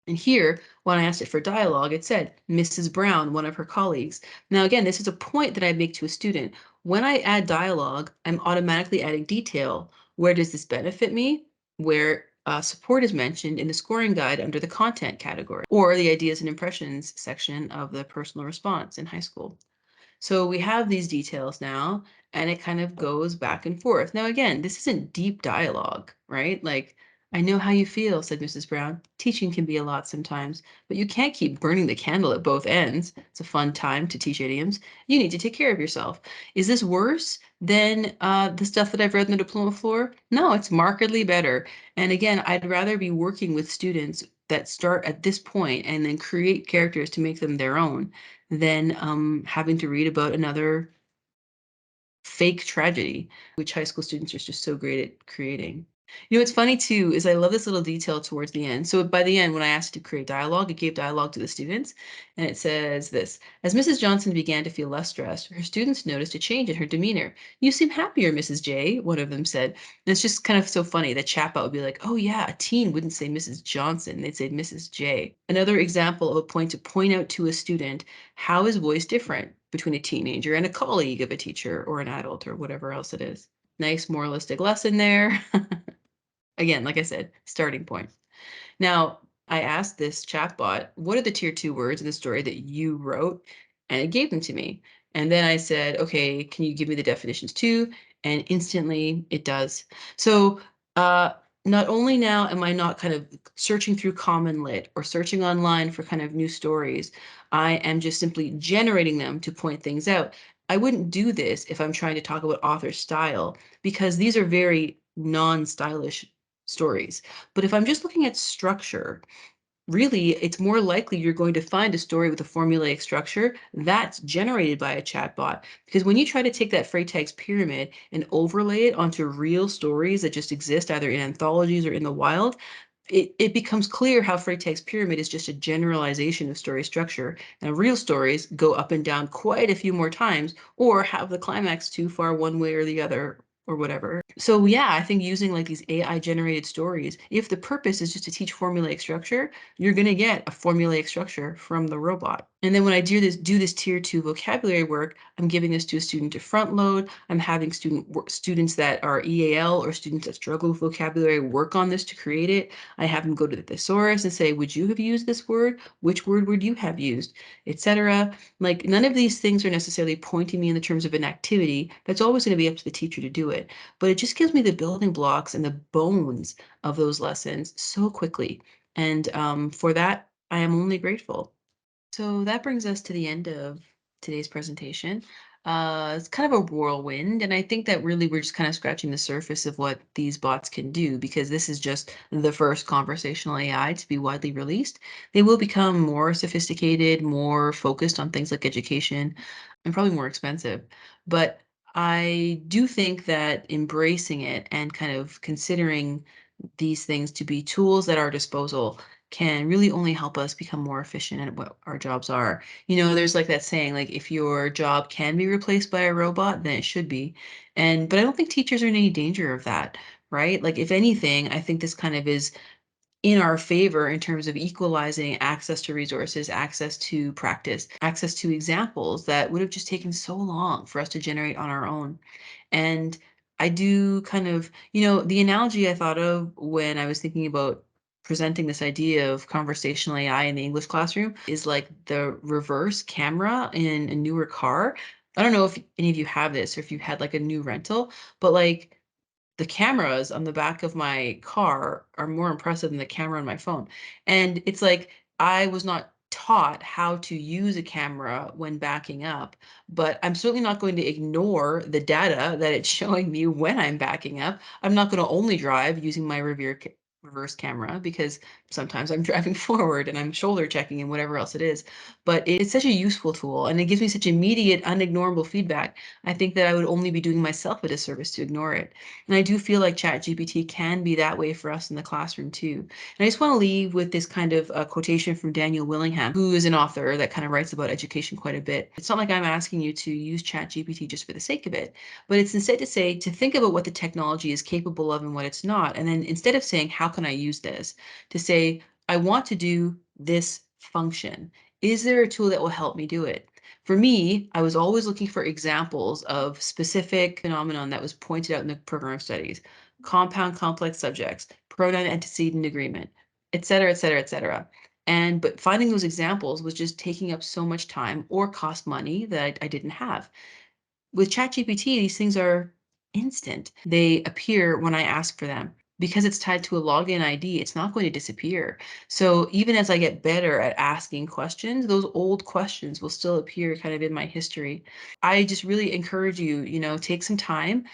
Speaker 1: And here, when I asked it for dialogue, it said Mrs. Brown, one of her colleagues. Now, again, this is a point that I make to a student. When I add dialogue, I'm automatically adding detail. Where does this benefit me? Where support is mentioned in the scoring guide under the content category, or the ideas and impressions section of the personal response in high school. So we have these details now, and it kind of goes back and forth. Now, again, this isn't deep dialogue, right? Like, I know how you feel, said Mrs. Brown. Teaching can be a lot sometimes, but you can't keep burning the candle at both ends. It's a fun time to teach idioms. You need to take care of yourself. Is this worse than the stuff that I've read in the diploma floor? No, it's markedly better. And again, I'd rather be working with students that start at this point and then create characters to make them their own than having to read about another fake tragedy, which high school students are just so great at creating. What's funny too is I love this little detail towards the end. So by the end, when I asked it to create dialogue, it gave dialogue to the students. And it says this: As Mrs. Johnson began to feel less stressed, her students noticed a change in her demeanor. You seem happier, Mrs. J, one of them said. And it's just kind of so funny. The chatbot would be like, oh, yeah, a teen wouldn't say Mrs. Johnson. They'd say Mrs. J. Another example of a point to point out to a student how is voice different between a teenager and a colleague of a teacher or an adult or whatever else it is. Nice moralistic lesson there. Again, like I said, starting point. Now, I asked this chatbot, what are the tier two words in the story that you wrote? And it gave them to me. And then I said, okay, can you give me the definitions too? And instantly it does. So uh, not only now am I not kind of searching through Common Lit or searching online for kind of new stories, I am just simply generating them to point things out. I wouldn't do this if I'm trying to talk about author style, because these are very non-stylish stories. But if I'm just looking at structure, really, it's more likely you're going to find a story with a formulaic structure that's generated by a chatbot. Because when you try to take that Freytag's pyramid and overlay it onto real stories that just exist either in anthologies or in the wild, it becomes clear how Freytag's pyramid is just a generalization of story structure, and real stories go up and down quite a few more times, or have the climax too far one way or the other, or whatever. So yeah, I think using like these AI generated stories, if the purpose is just to teach formulaic structure, you're going to get a formulaic structure from the robot. And then when I do this tier two vocabulary work, I'm giving this to a student to front load. I'm having students that are EAL or students that struggle with vocabulary work on this to create it. I have them go to the thesaurus and say, would you have used this word? Which word would you have used? Etc. Like none of these things are necessarily pointing me in the terms of an activity. That's always going to be up to the teacher to do it. But it just gives me the building blocks and the bones of those lessons so quickly. And for that, I am only grateful. So that brings us to the end of today's presentation. It's kind of a whirlwind, and I think that really we're just kind of scratching the surface of what these bots can do, because this is just the first conversational AI to be widely released. They will become more sophisticated, more focused on things like education, and probably more expensive. But I do think that embracing it and kind of considering these things to be tools at our disposal can really only help us become more efficient at what our jobs are. There's like that saying, like if your job can be replaced by a robot, then it should be. But I don't think teachers are in any danger of that, right? Like if anything, I think this kind of is in our favor in terms of equalizing access to resources, access to practice, access to examples that would have just taken so long for us to generate on our own. And I do kind of, the analogy I thought of when I was thinking about presenting this idea of conversational AI in the English classroom is like the reverse camera in a newer car. I don't know if any of you have this or if you had like a new rental, but like the cameras on the back of my car are more impressive than the camera on my phone. And it's like I was not taught how to use a camera when backing up, but I'm certainly not going to ignore the data that it's showing me when I'm backing up. I'm not going to only drive using my reverse camera, because sometimes I'm driving forward and I'm shoulder checking and whatever else it is. But it's such a useful tool and it gives me such immediate, unignorable feedback. I think that I would only be doing myself a disservice to ignore it. And I do feel like ChatGPT can be that way for us in the classroom too. And I just want to leave with this kind of quotation from Daniel Willingham, who is an author that kind of writes about education quite a bit. It's not like I'm asking you to use ChatGPT just for the sake of it, but it's instead to say, to think about what the technology is capable of and what it's not. And then instead of saying, how can I use this, to say, I want to do this function. Is there a tool that will help me do it? For me, I was always looking for examples of specific phenomenon that was pointed out in the program of studies: compound complex subjects, pronoun antecedent agreement, et cetera, et cetera, et cetera. But finding those examples was just taking up so much time or cost money that I didn't have. With ChatGPT, these things are instant. They appear when I ask for them. Because it's tied to a login ID, it's not going to disappear. So even as I get better at asking questions, those old questions will still appear kind of in my history. I just really encourage you, take some time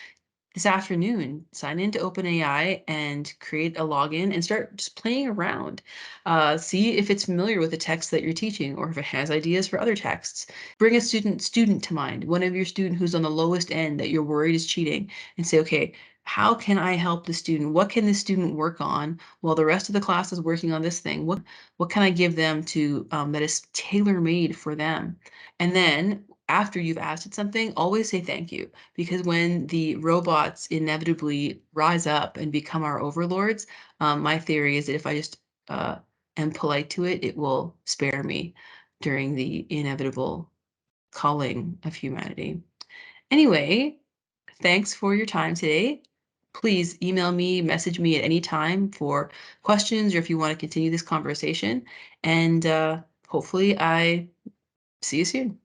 Speaker 1: this afternoon, sign into OpenAI and create a login and start just playing around. See if it's familiar with the text that you're teaching or if it has ideas for other texts. Bring a student to mind, one of your student who's on the lowest end that you're worried is cheating, and say, okay, how can I help the student? What can the student work on while the rest of the class is working on this thing? What can I give them to that is tailor-made for them? And then after you've asked it something, always say thank you. Because when the robots inevitably rise up and become our overlords, my theory is that if I just am polite to it, it will spare me during the inevitable calling of humanity. Anyway, thanks for your time today. Please email me, message me at any time for questions or if you want to continue this conversation. And hopefully I see you soon.